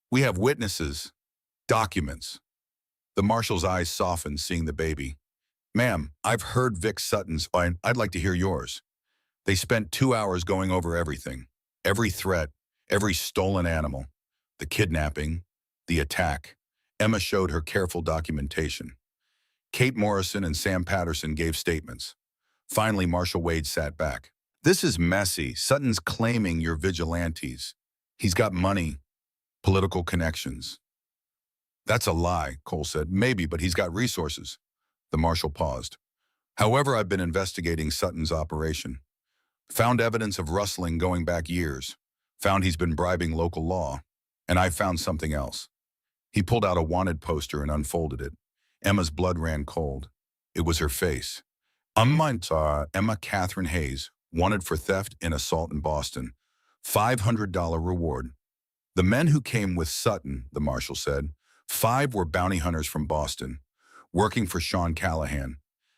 We have witnesses, documents. The marshal's eyes softened, seeing the baby. Ma'am, I've heard Vic Sutton's, and I'd like to hear yours. They spent 2 hours going over everything. Every threat, every stolen animal, the kidnapping, the attack. Emma showed her careful documentation. Kate Morrison and Sam Patterson gave statements. Finally, Marshal Wade sat back. This is messy. Sutton's claiming you're vigilantes. He's got money, political connections. That's a lie, Cole said. Maybe, but he's got resources. The marshal paused. However, I've been investigating Sutton's operation. Found evidence of rustling going back years. Found he's been bribing local law. And I found something else. He pulled out a wanted poster and unfolded it. Emma's blood ran cold. It was her face. Saw Emma Catherine Hayes, wanted for theft and assault in Boston. $500 reward. The men who came with Sutton, the marshal said, 5 were bounty hunters from Boston, working for Sean Callahan.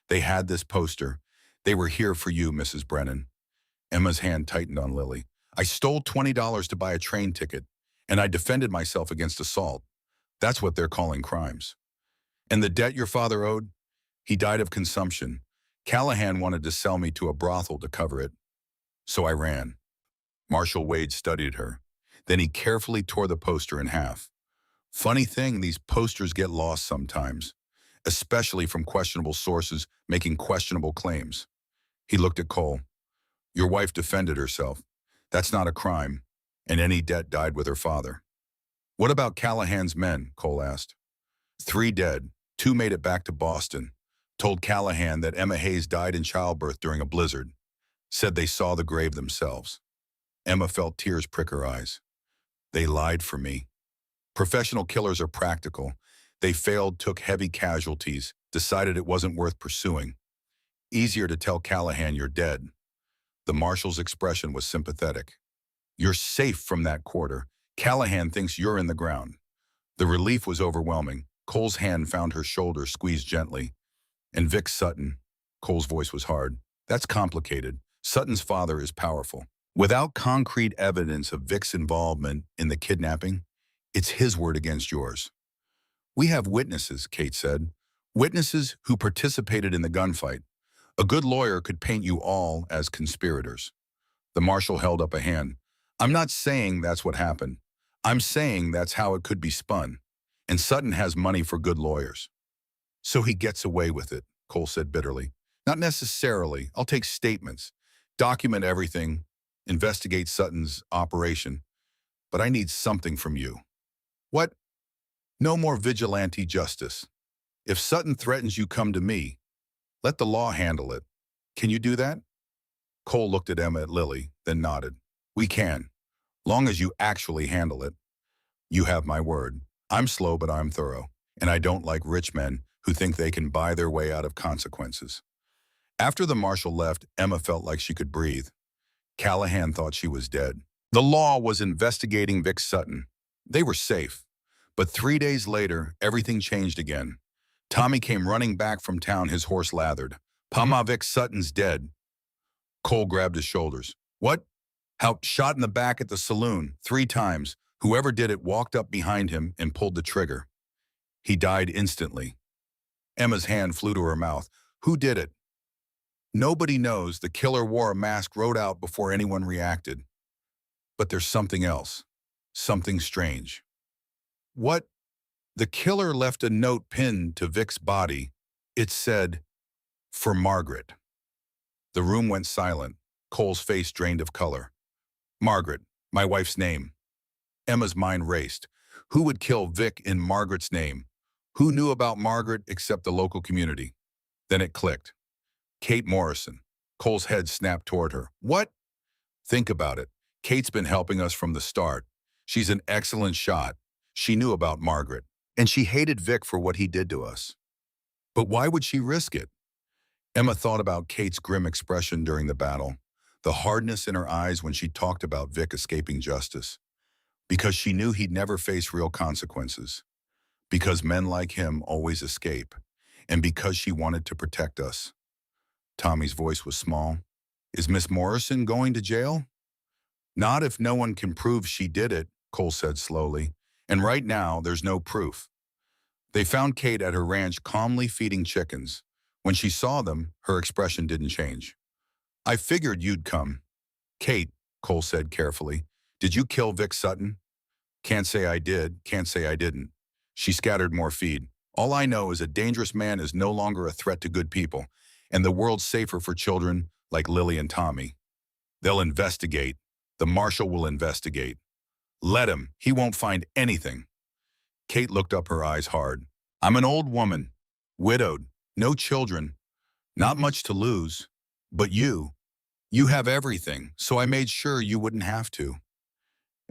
They had this poster. They were here for you, Mrs. Brennan. Emma's hand tightened on Lily. I stole $20 to buy a train ticket, and I defended myself against assault. That's what they're calling crimes. And the debt your father owed? He died of consumption. Callahan wanted to sell me to a brothel to cover it. So I ran. Marshal Wade studied her. Then he carefully tore the poster in half. Funny thing, these posters get lost sometimes, especially from questionable sources making questionable claims. He looked at Cole. Your wife defended herself. That's not a crime, and any debt died with her father. What about Callahan's men? Cole asked. 3 dead. 2 made it back to Boston. Told Callahan that Emma Hayes died in childbirth during a blizzard. Said they saw the grave themselves. Emma felt tears prick her eyes. They lied for me. Professional killers are practical. They failed, took heavy casualties, decided it wasn't worth pursuing. Easier to tell Callahan you're dead. The marshal's expression was sympathetic. You're safe from that quarter. Callahan thinks you're in the ground. The relief was overwhelming. Cole's hand found her shoulder, squeezed gently. And Vic Sutton. Cole's voice was hard. That's complicated. Sutton's father is powerful. Without concrete evidence of Vic's involvement in the kidnapping, it's his word against yours. We have witnesses, Kate said. Witnesses who participated in the gunfight. A good lawyer could paint you all as conspirators. The marshal held up a hand. I'm not saying that's what happened. I'm saying that's how it could be spun. And Sutton has money for good lawyers. So he gets away with it, Cole said bitterly. Not necessarily. I'll take statements, document everything, investigate Sutton's operation. But I need something from you. What? No more vigilante justice. If Sutton threatens you, come to me. Let the law handle it. Can you do that? Cole looked at Emma and Lily, then nodded. We can, long as you actually handle it. You have my word. I'm slow, but I'm thorough, and I don't like rich men who think they can buy their way out of consequences. After the marshal left, Emma felt like she could breathe. Callahan thought she was dead. The law was investigating Vic Sutton. They were safe. But 3 days later, everything changed again. Tommy came running back from town, his horse lathered. Pama, Vic Sutton's dead. Cole grabbed his shoulders. What? How? Shot in the back at the saloon 3 times. Whoever did it walked up behind him and pulled the trigger. He died instantly. Emma's hand flew to her mouth. Who did it? Nobody knows. The killer wore a mask, rode out before anyone reacted. But there's something else. Something strange. What? The killer left a note pinned to Vic's body. It said, "For Margaret." The room went silent. Cole's face drained of color. Margaret, my wife's name. Emma's mind raced. Who would kill Vic in Margaret's name? Who knew about Margaret except the local community? Then it clicked. Kate Morrison. Cole's head snapped toward her. What? Think about it. Kate's been helping us from the start. She's an excellent shot. She knew about Margaret. And she hated Vic for what he did to us. But why would she risk it? Emma thought about Kate's grim expression during the battle, the hardness in her eyes when she talked about Vic escaping justice. Because she knew he'd never face real consequences. Because men like him always escape. And because she wanted to protect us. Tommy's voice was small. Is Miss Morrison going to jail? Not if no one can prove she did it, Cole said slowly. And right now, there's no proof. They found Kate at her ranch calmly feeding chickens. When she saw them, her expression didn't change. I figured you'd come. Kate, Cole said carefully, did you kill Vic Sutton? Can't say I did, can't say I didn't. She scattered more feed. All I know is a dangerous man is no longer a threat to good people, and the world's safer for children like Lily and Tommy. They'll investigate. The marshal will investigate. Let him. He won't find anything. Kate looked up, her eyes hard. I'm an old woman, widowed, no children, not much to lose. But you have everything, so I made sure you wouldn't have to.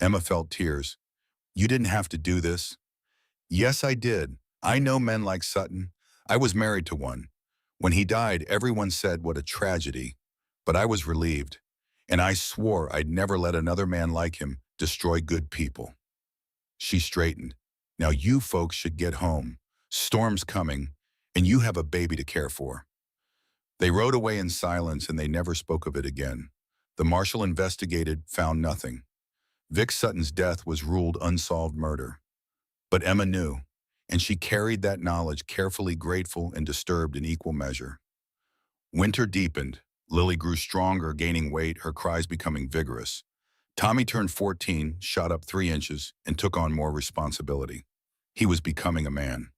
Emma felt tears. You didn't have to do this. Yes, I did. I know men like Sutton. I was married to one. When he died, everyone said what a tragedy. But I was relieved. And I swore I'd never let another man like him destroy good people. She straightened. Now you folks should get home. Storm's coming, and you have a baby to care for. They rode away in silence, and they never spoke of it again. The marshal investigated, found nothing. Vic Sutton's death was ruled unsolved murder. But Emma knew, and she carried that knowledge, carefully, grateful and disturbed in equal measure. Winter deepened. Lily grew stronger, gaining weight, her cries becoming vigorous. Tommy turned 14, shot up 3 inches, and took on more responsibility. He was becoming a man.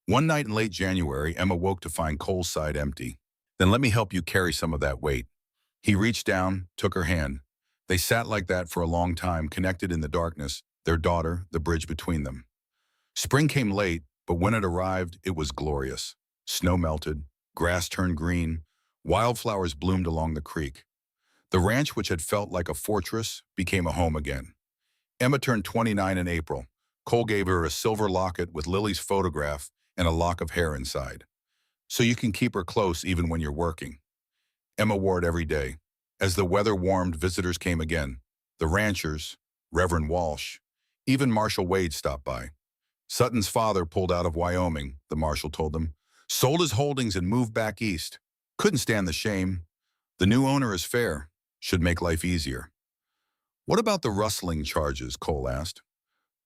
One night in late January, Emma woke to find Cole's side empty. Then let me help you carry some of that weight. He reached down, took her hand. They sat like that for a long time, connected in the darkness, their daughter, the bridge between them. Spring came late, but when it arrived, it was glorious. Snow melted, grass turned green, wildflowers bloomed along the creek. The ranch, which had felt like a fortress, became a home again. Emma turned 29 in April. Cole gave her a silver locket with Lily's photograph and a lock of hair inside. So you can keep her close even when you're working. Emma wore it every day. As the weather warmed, visitors came again. The ranchers, Reverend Walsh, even Marshal Wade stopped by. Sutton's father pulled out of Wyoming, the marshal told them, sold his holdings and moved back east. Couldn't stand the shame. The new owner is fair, should make life easier. What about the rustling charges, Cole asked.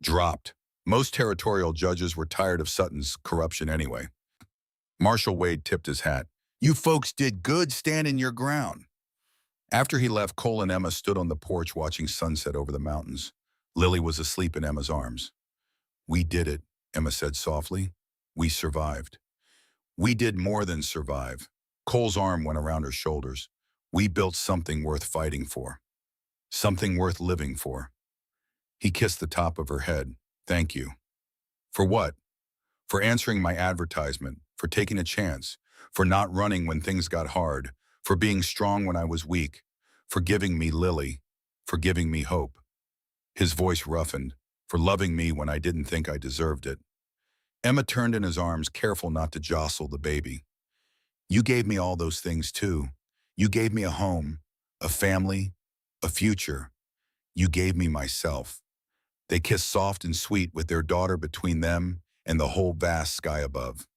Dropped. Most territorial judges were tired of Sutton's corruption anyway. Marshal Wade tipped his hat. You folks did good standing your ground. After he left, Cole and Emma stood on the porch watching sunset over the mountains. Lily was asleep in Emma's arms. We did it, Emma said softly. We survived. We did more than survive. Cole's arm went around her shoulders. We built something worth fighting for. Something worth living for. He kissed the top of her head. Thank you. For what? For answering my advertisement, for taking a chance, for not running when things got hard, for being strong when I was weak, for giving me Lily, for giving me hope. His voice roughened, for loving me when I didn't think I deserved it. Emma turned in his arms, careful not to jostle the baby. You gave me all those things too. You gave me a home, a family, a future. You gave me myself. They kissed soft and sweet with their daughter between them and the whole vast sky above.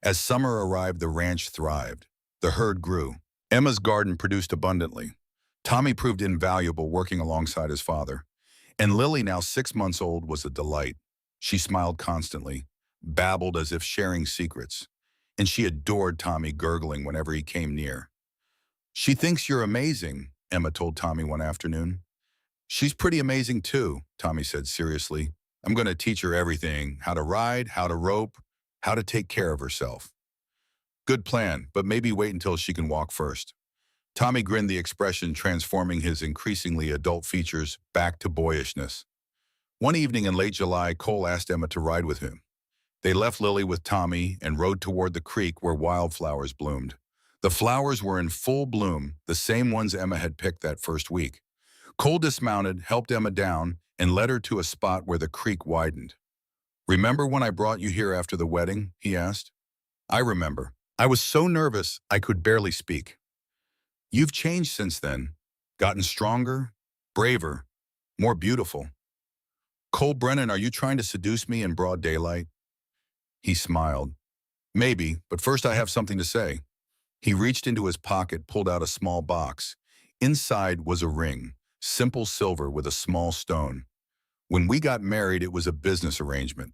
As summer arrived, the ranch thrived. The herd grew. Emma's garden produced abundantly. Tommy proved invaluable working alongside his father. And Lily, now 6 months old, was a delight. She smiled constantly, babbled as if sharing secrets. And she adored Tommy, gurgling whenever he came near. She thinks you're amazing, Emma told Tommy one afternoon. She's pretty amazing too, Tommy said seriously. I'm going to teach her everything, how to ride, how to rope, how to take care of herself. Good plan, but maybe wait until she can walk first. Tommy grinned, the expression transforming his increasingly adult features back to boyishness. One evening in late July, Cole asked Emma to ride with him. They left Lily with Tommy and rode toward the creek where wildflowers bloomed. The flowers were in full bloom, the same ones Emma had picked that first week. Cole dismounted, helped Emma down, and led her to a spot where the creek widened. Remember when I brought you here after the wedding? He asked. I remember. I was so nervous I could barely speak. You've changed since then, gotten stronger, braver, more beautiful. Cole Brennan, are you trying to seduce me in broad daylight? He smiled. Maybe, but first I have something to say. He reached into his pocket, pulled out a small box. Inside was a ring, simple silver with a small stone. When we got married, it was a business arrangement.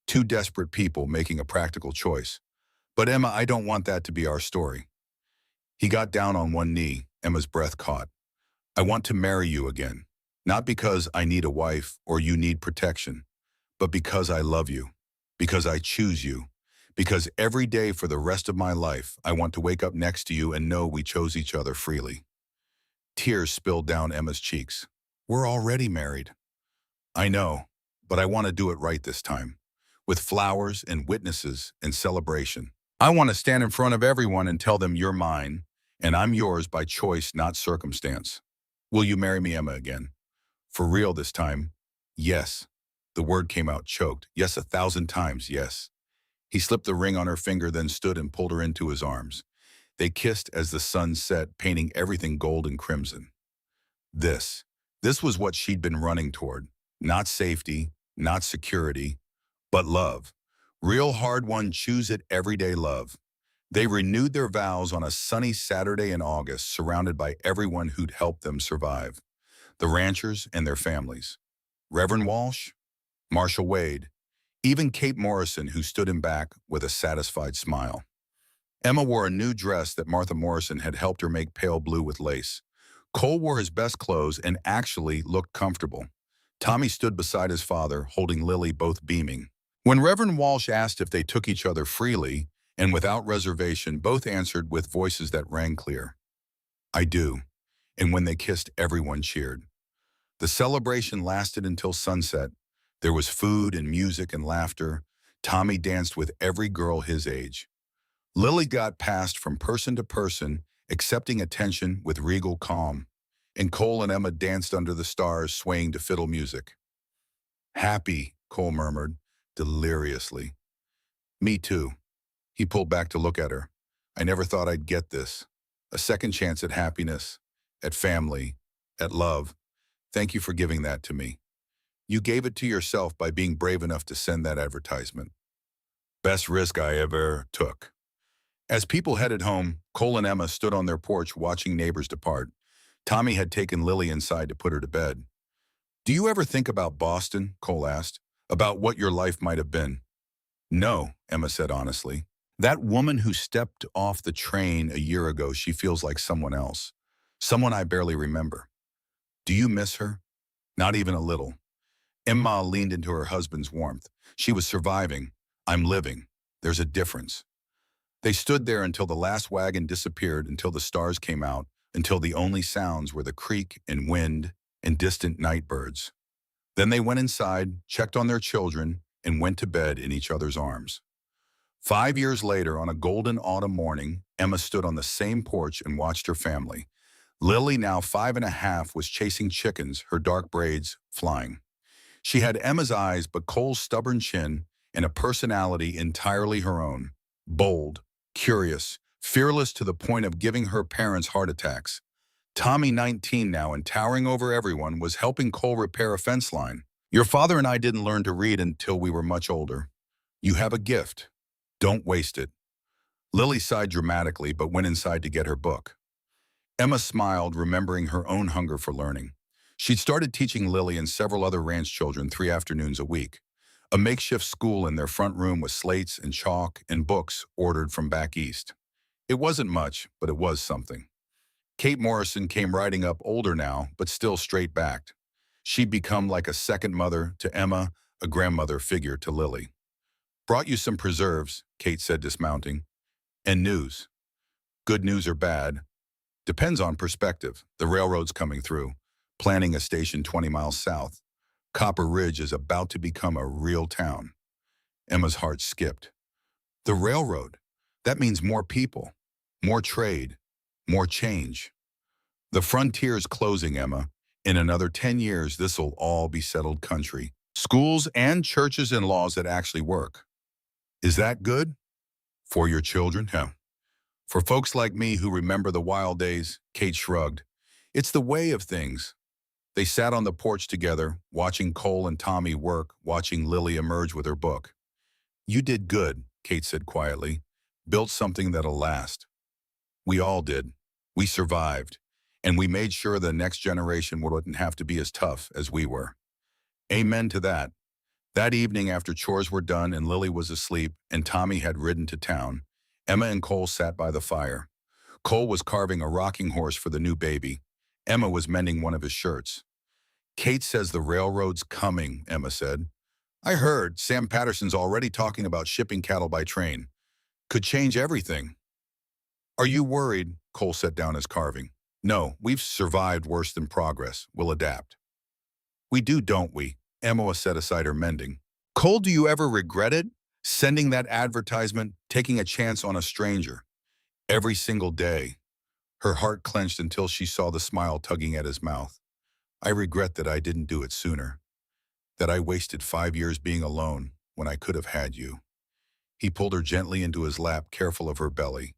2 desperate people making a practical choice. But Emma, I don't want that to be our story. He got down on one knee, Emma's breath caught. I want to marry you again. Not because I need a wife or you need protection, but because I love you, because I choose you, because every day for the rest of my life, I want to wake up next to you and know we chose each other freely. Tears spilled down Emma's cheeks. We're already married. I know, but I want to do it right this time. with flowers and witnesses and celebration. I want to stand in front of everyone and tell them you're mine, and I'm yours by choice, not circumstance. Will you marry me, Emma, again? For real this time? Yes. The word came out choked. Yes, 1,000 times, yes. He slipped the ring on her finger, then stood and pulled her into his arms. They kissed as the sun set, painting everything gold and crimson. This. This was what she'd been running toward. Not safety, not security, but love. Real hard-won, choose-it everyday love. They renewed their vows on a sunny Saturday in August, surrounded by everyone who'd helped them survive. The ranchers and their families. Reverend Walsh, Marshall Wade, even Kate Morrison, who stood him back with a satisfied smile. Emma wore a new dress that Martha Morrison had helped her make pale blue with lace. Cole wore his best clothes and actually looked comfortable. Tommy stood beside his father, holding Lily, both beaming. When Reverend Walsh asked if they took each other freely and without reservation, both answered with voices that rang clear. I do. And when they kissed, everyone cheered. The celebration lasted until sunset. There was food and music and laughter. Tommy danced with every girl his age. Lily got passed from person to person, accepting attention with regal calm. And Cole and Emma danced under the stars, swaying to fiddle music. Happy, Cole murmured, deliriously. Me too. He pulled back to look at her. I never thought I'd get this. A second chance at happiness, at family, at love. Thank you for giving that to me. You gave it to yourself by being brave enough to send that advertisement. Best risk I ever took. As people headed home, Cole and Emma stood on their porch watching neighbors depart. Tommy had taken Lily inside to put her to bed. Do you ever think about Boston? Cole asked. About what your life might have been? No, Emma said honestly. That woman who stepped off the train a year ago, she feels like someone else. Someone I barely remember. Do you miss her? Not even a little. Emma leaned into her husband's warmth. She was surviving. I'm living. There's a difference. They stood there until the last wagon disappeared, until the stars came out, until the only sounds were the creak and wind and distant night birds. Then they went inside, checked on their children, and went to bed in each other's arms. 5 years later, on a golden autumn morning, Emma stood on the same porch and watched her family. Lily, now 5.5, was chasing chickens, her dark braids flying. She had Emma's eyes, but Cole's stubborn chin, and a personality entirely her own. Bold, curious, fearless to the point of giving her parents heart attacks. Tommy, 19 now and towering over everyone, was helping Cole repair a fence line. Your father and I didn't learn to read until we were much older. You have a gift. Don't waste it. Lily sighed dramatically, but went inside to get her book. Emma smiled, remembering her own hunger for learning. She'd started teaching Lily and several other ranch children 3 afternoons a week. A makeshift school in their front room with slates and chalk and books ordered from back east. It wasn't much, but it was something. Kate Morrison came riding up, older now, but still straight-backed. She'd become like a second mother to Emma, a grandmother figure to Lily. Brought you some preserves, Kate said, dismounting. And news. Good news or bad? Depends on perspective. The railroad's coming through, planning a station 20 miles south. Copper Ridge is about to become a real town. Emma's heart skipped. The railroad. That means more people, more trade, more change. The frontier's closing, Emma. In another 10 years, this'll all be settled country. Schools and churches and laws that actually work. Is that good? For your children? Hell. For folks like me who remember the wild days, Kate shrugged. It's the way of things. They sat on the porch together, watching Cole and Tommy work, watching Lily emerge with her book. You did good, Kate said quietly. Built something that'll last. We all did. We survived. And we made sure the next generation wouldn't have to be as tough as we were. Amen to that. That evening, after chores were done and Lily was asleep and Tommy had ridden to town, Emma and Cole sat by the fire. Cole was carving a rocking horse for the new baby. Emma was mending one of his shirts. Kate says the railroad's coming, Emma said. I heard Sam Patterson's already talking about shipping cattle by train. Could change everything. Are you worried? Cole set down his carving. No, we've survived worse than progress. We'll adapt. We do, don't we? Emma set aside her mending. Cole, do you ever regret it? Sending that advertisement, taking a chance on a stranger. Every single day. Her heart clenched until she saw the smile tugging at his mouth. I regret that I didn't do it sooner. That I wasted 5 years being alone when I could have had you. He pulled her gently into his lap, careful of her belly.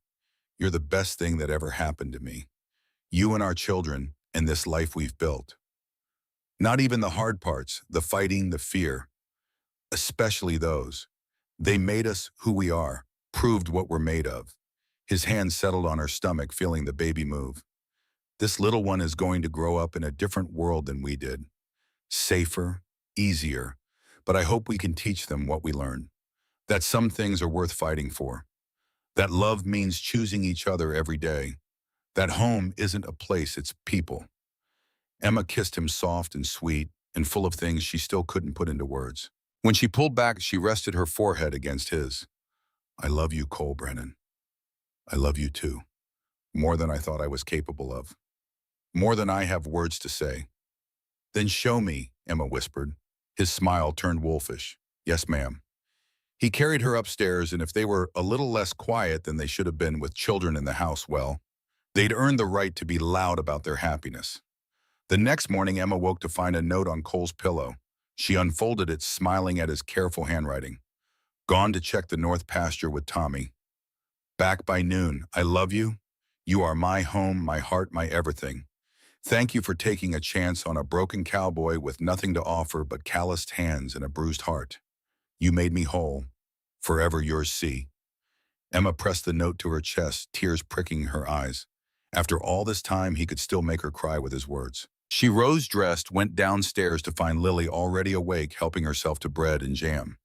You're the best thing that ever happened to me. You and our children and this life we've built. Not even the hard parts, the fighting, the fear, especially those. They made us who we are, proved what we're made of. His hand settled on her stomach, feeling the baby move. This little one is going to grow up in a different world than we did. Safer, easier, but I hope we can teach them what we learned. That some things are worth fighting for. That love means choosing each other every day. That home isn't a place, it's people. Emma kissed him soft and sweet and full of things she still couldn't put into words. When she pulled back, she rested her forehead against his. I love you, Cole Brennan. I love you too. More than I thought I was capable of. More than I have words to say. Then show me, Emma whispered. His smile turned wolfish. Yes, ma'am. He carried her upstairs, and if they were a little less quiet than they should have been with children in the house, well, they'd earned the right to be loud about their happiness. The next morning, Emma woke to find a note on Cole's pillow. She unfolded it, smiling at his careful handwriting. Gone to check the north pasture with Tommy. Back by noon. I love you. You are my home, my heart, my everything. Thank you for taking a chance on a broken cowboy with nothing to offer but calloused hands and a bruised heart. You made me whole. Forever yours, C. Emma pressed the note to her chest, tears pricking her eyes. After all this time, he could still make her cry with his words. She rose dressed, went downstairs to find Lily already awake, helping herself to bread and jam.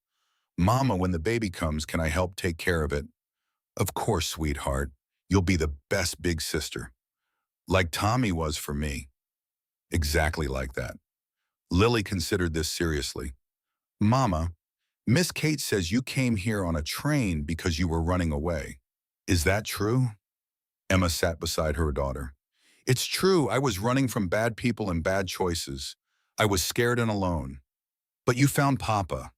Mama, when the baby comes, can I help take care of it? Of course, sweetheart. You'll be the best big sister. Like Tommy was for me. Exactly like that. Lily considered this seriously. Mama, Miss Kate says you came here on a train because you were running away. Is that true? Emma sat beside her daughter. It's true, I was running from bad people and bad choices. I was scared and alone. But you found Papa.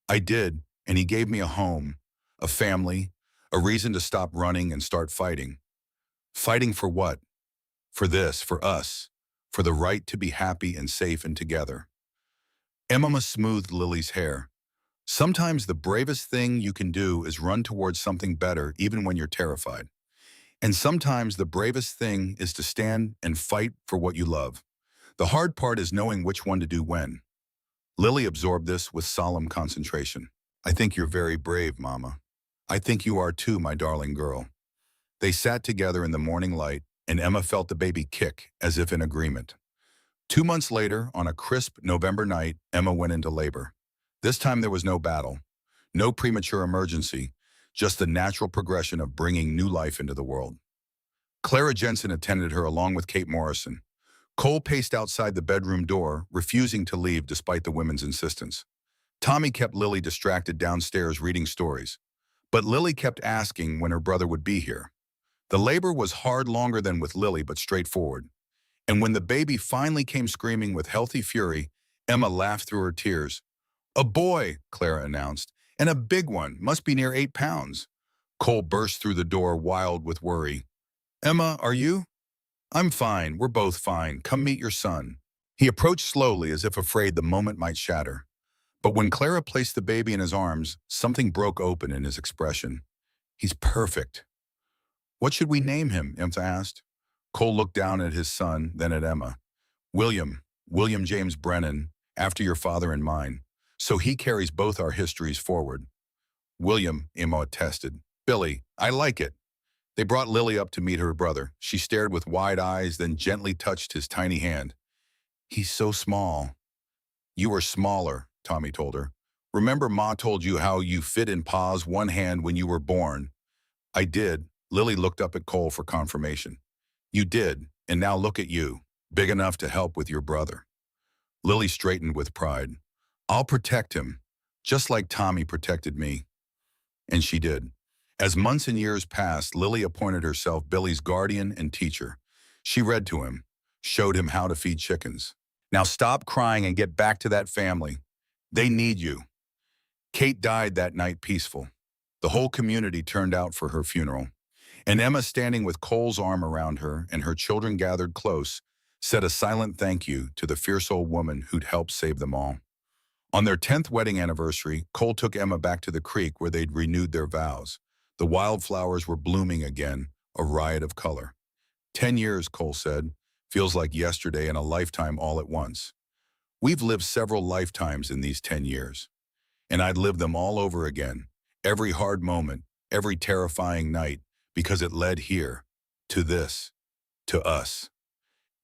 I did, and he gave me a home, a family, a reason to stop running and start fighting. Fighting for what? For this, for us, for the right to be happy and safe and together. Emma smoothed Lily's hair. Sometimes the bravest thing you can do is run towards something better even when you're terrified. And sometimes the bravest thing is to stand and fight for what you love. The hard part is knowing which one to do when. Lily absorbed this with solemn concentration. I think you're very brave, Mama. I think you are too, my darling girl. They sat together in the morning light, and Emma felt the baby kick as if in agreement. 2 months later, on a crisp November night, Emma went into labor. This time there was no battle, no premature emergency, just the natural progression of bringing new life into the world. Clara Jensen attended her along with Kate Morrison. Cole paced outside the bedroom door, refusing to leave despite the women's insistence. Tommy kept Lily distracted downstairs reading stories, but Lily kept asking when her brother would be here. The labor was hard, longer than with Lily, but straightforward. And when the baby finally came screaming with healthy fury, Emma laughed through her tears. A boy, Clara announced, and a big one, must be near 8 pounds. Cole burst through the door, wild with worry. Emma, are you? I'm fine, we're both fine. Come meet your son. He approached slowly as if afraid the moment might shatter. But when Clara placed the baby in his arms, something broke open in his expression. He's perfect. What should we name him? Emma asked. Cole looked down at his son, then at Emma. William James Brennan, after your father and mine. So he carries both our histories forward. William, Emma attested. Billy, I like it. They brought Lily up to meet her brother. She stared with wide eyes, then gently touched his tiny hand. He's so small. You are smaller, Tommy told her. Remember Ma told you how you fit in Pa's one hand when you were born? I did. Lily looked up at Cole for confirmation. You did, and now look at you, big enough to help with your brother. Lily straightened with pride. I'll protect him, just like Tommy protected me. And she did. As months and years passed, Lily appointed herself Billy's guardian and teacher. She read to him, showed him how to feed chickens. Now stop crying and get back to that family. They need you. Kate died that night peaceful. The whole community turned out for her funeral, and Emma, standing with Cole's arm around her and her children gathered close, said a silent thank you to the fierce old woman who'd helped save them all. On their 10th wedding anniversary, Cole took Emma back to the creek where they'd renewed their vows. The wildflowers were blooming again, a riot of color. 10 years, Cole said, feels like yesterday and a lifetime all at once. We've lived several lifetimes in these 10 years, and I'd live them all over again, every hard moment, every terrifying night, because it led here, to this, to us.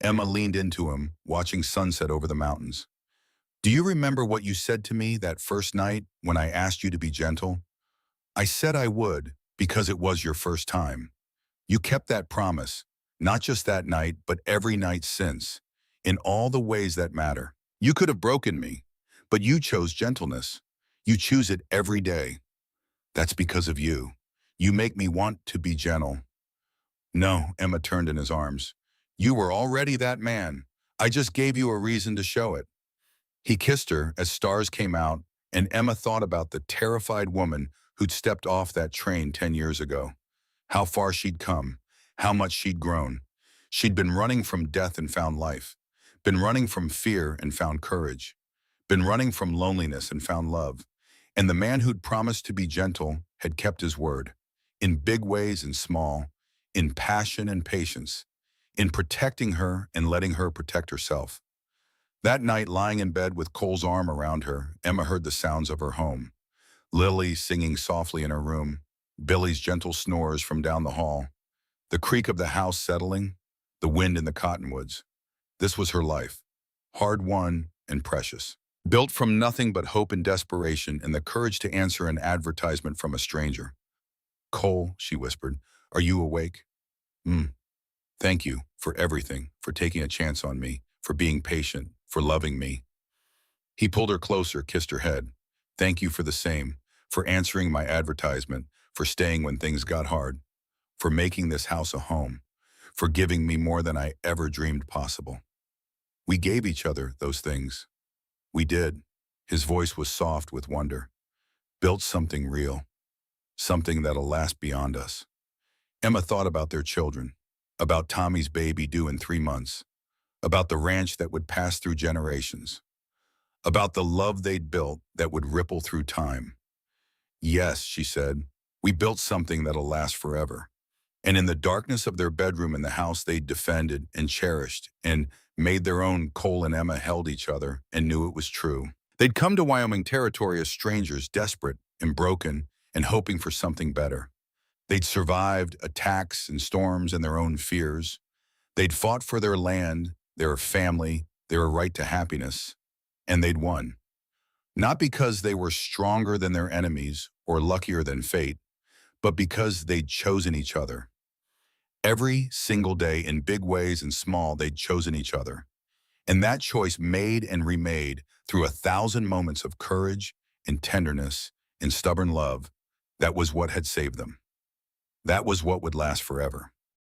Emma leaned into him, watching sunset over the mountains. Do you remember what you said to me that first night when I asked you to be gentle? I said I would because it was your first time. You kept that promise, not just that night, but every night since, in all the ways that matter. You could have broken me, but you chose gentleness. You choose it every day. That's because of you. You make me want to be gentle. No, Emma turned in his arms. You were already that man. I just gave you a reason to show it. He kissed her as stars came out, and Emma thought about the terrified woman who'd stepped off that train 10 years ago. How far she'd come, how much she'd grown. She'd been running from death and found life, been running from fear and found courage, been running from loneliness and found love. And the man who'd promised to be gentle had kept his word, in big ways and small, in passion and patience, in protecting her and letting her protect herself. That night, lying in bed with Cole's arm around her, Emma heard the sounds of her home. Lily singing softly in her room, Billy's gentle snores from down the hall, the creak of the house settling, the wind in the cottonwoods. This was her life, hard-won and precious. Built from nothing but hope and desperation and the courage to answer an advertisement from a stranger. Cole, she whispered, are you awake? Thank you for everything, for taking a chance on me, for being patient, for loving me. He pulled her closer, kissed her head. Thank you for the same, for answering my advertisement, for staying when things got hard, for making this house a home, for giving me more than I ever dreamed possible. We gave each other those things. We did. His voice was soft with wonder. Built something real, something that'll last beyond us. Emma thought about their children, about Tommy's baby due in 3 months, about the ranch that would pass through generations, about the love they'd built that would ripple through time. Yes, she said, we built something that'll last forever. And in the darkness of their bedroom in the house they'd defended and cherished and made their own, Cole and Emma held each other and knew it was true. They'd come to Wyoming territory as strangers, desperate and broken and hoping for something better. They'd survived attacks and storms and their own fears. They'd fought for their land, their family, their right to happiness, and they'd won. Not because they were stronger than their enemies or luckier than fate, but because they'd chosen each other. Every single day, in big ways and small, they'd chosen each other. And that choice made and remade through 1,000 moments of courage and tenderness and stubborn love, that was what had saved them. That was what would last forever.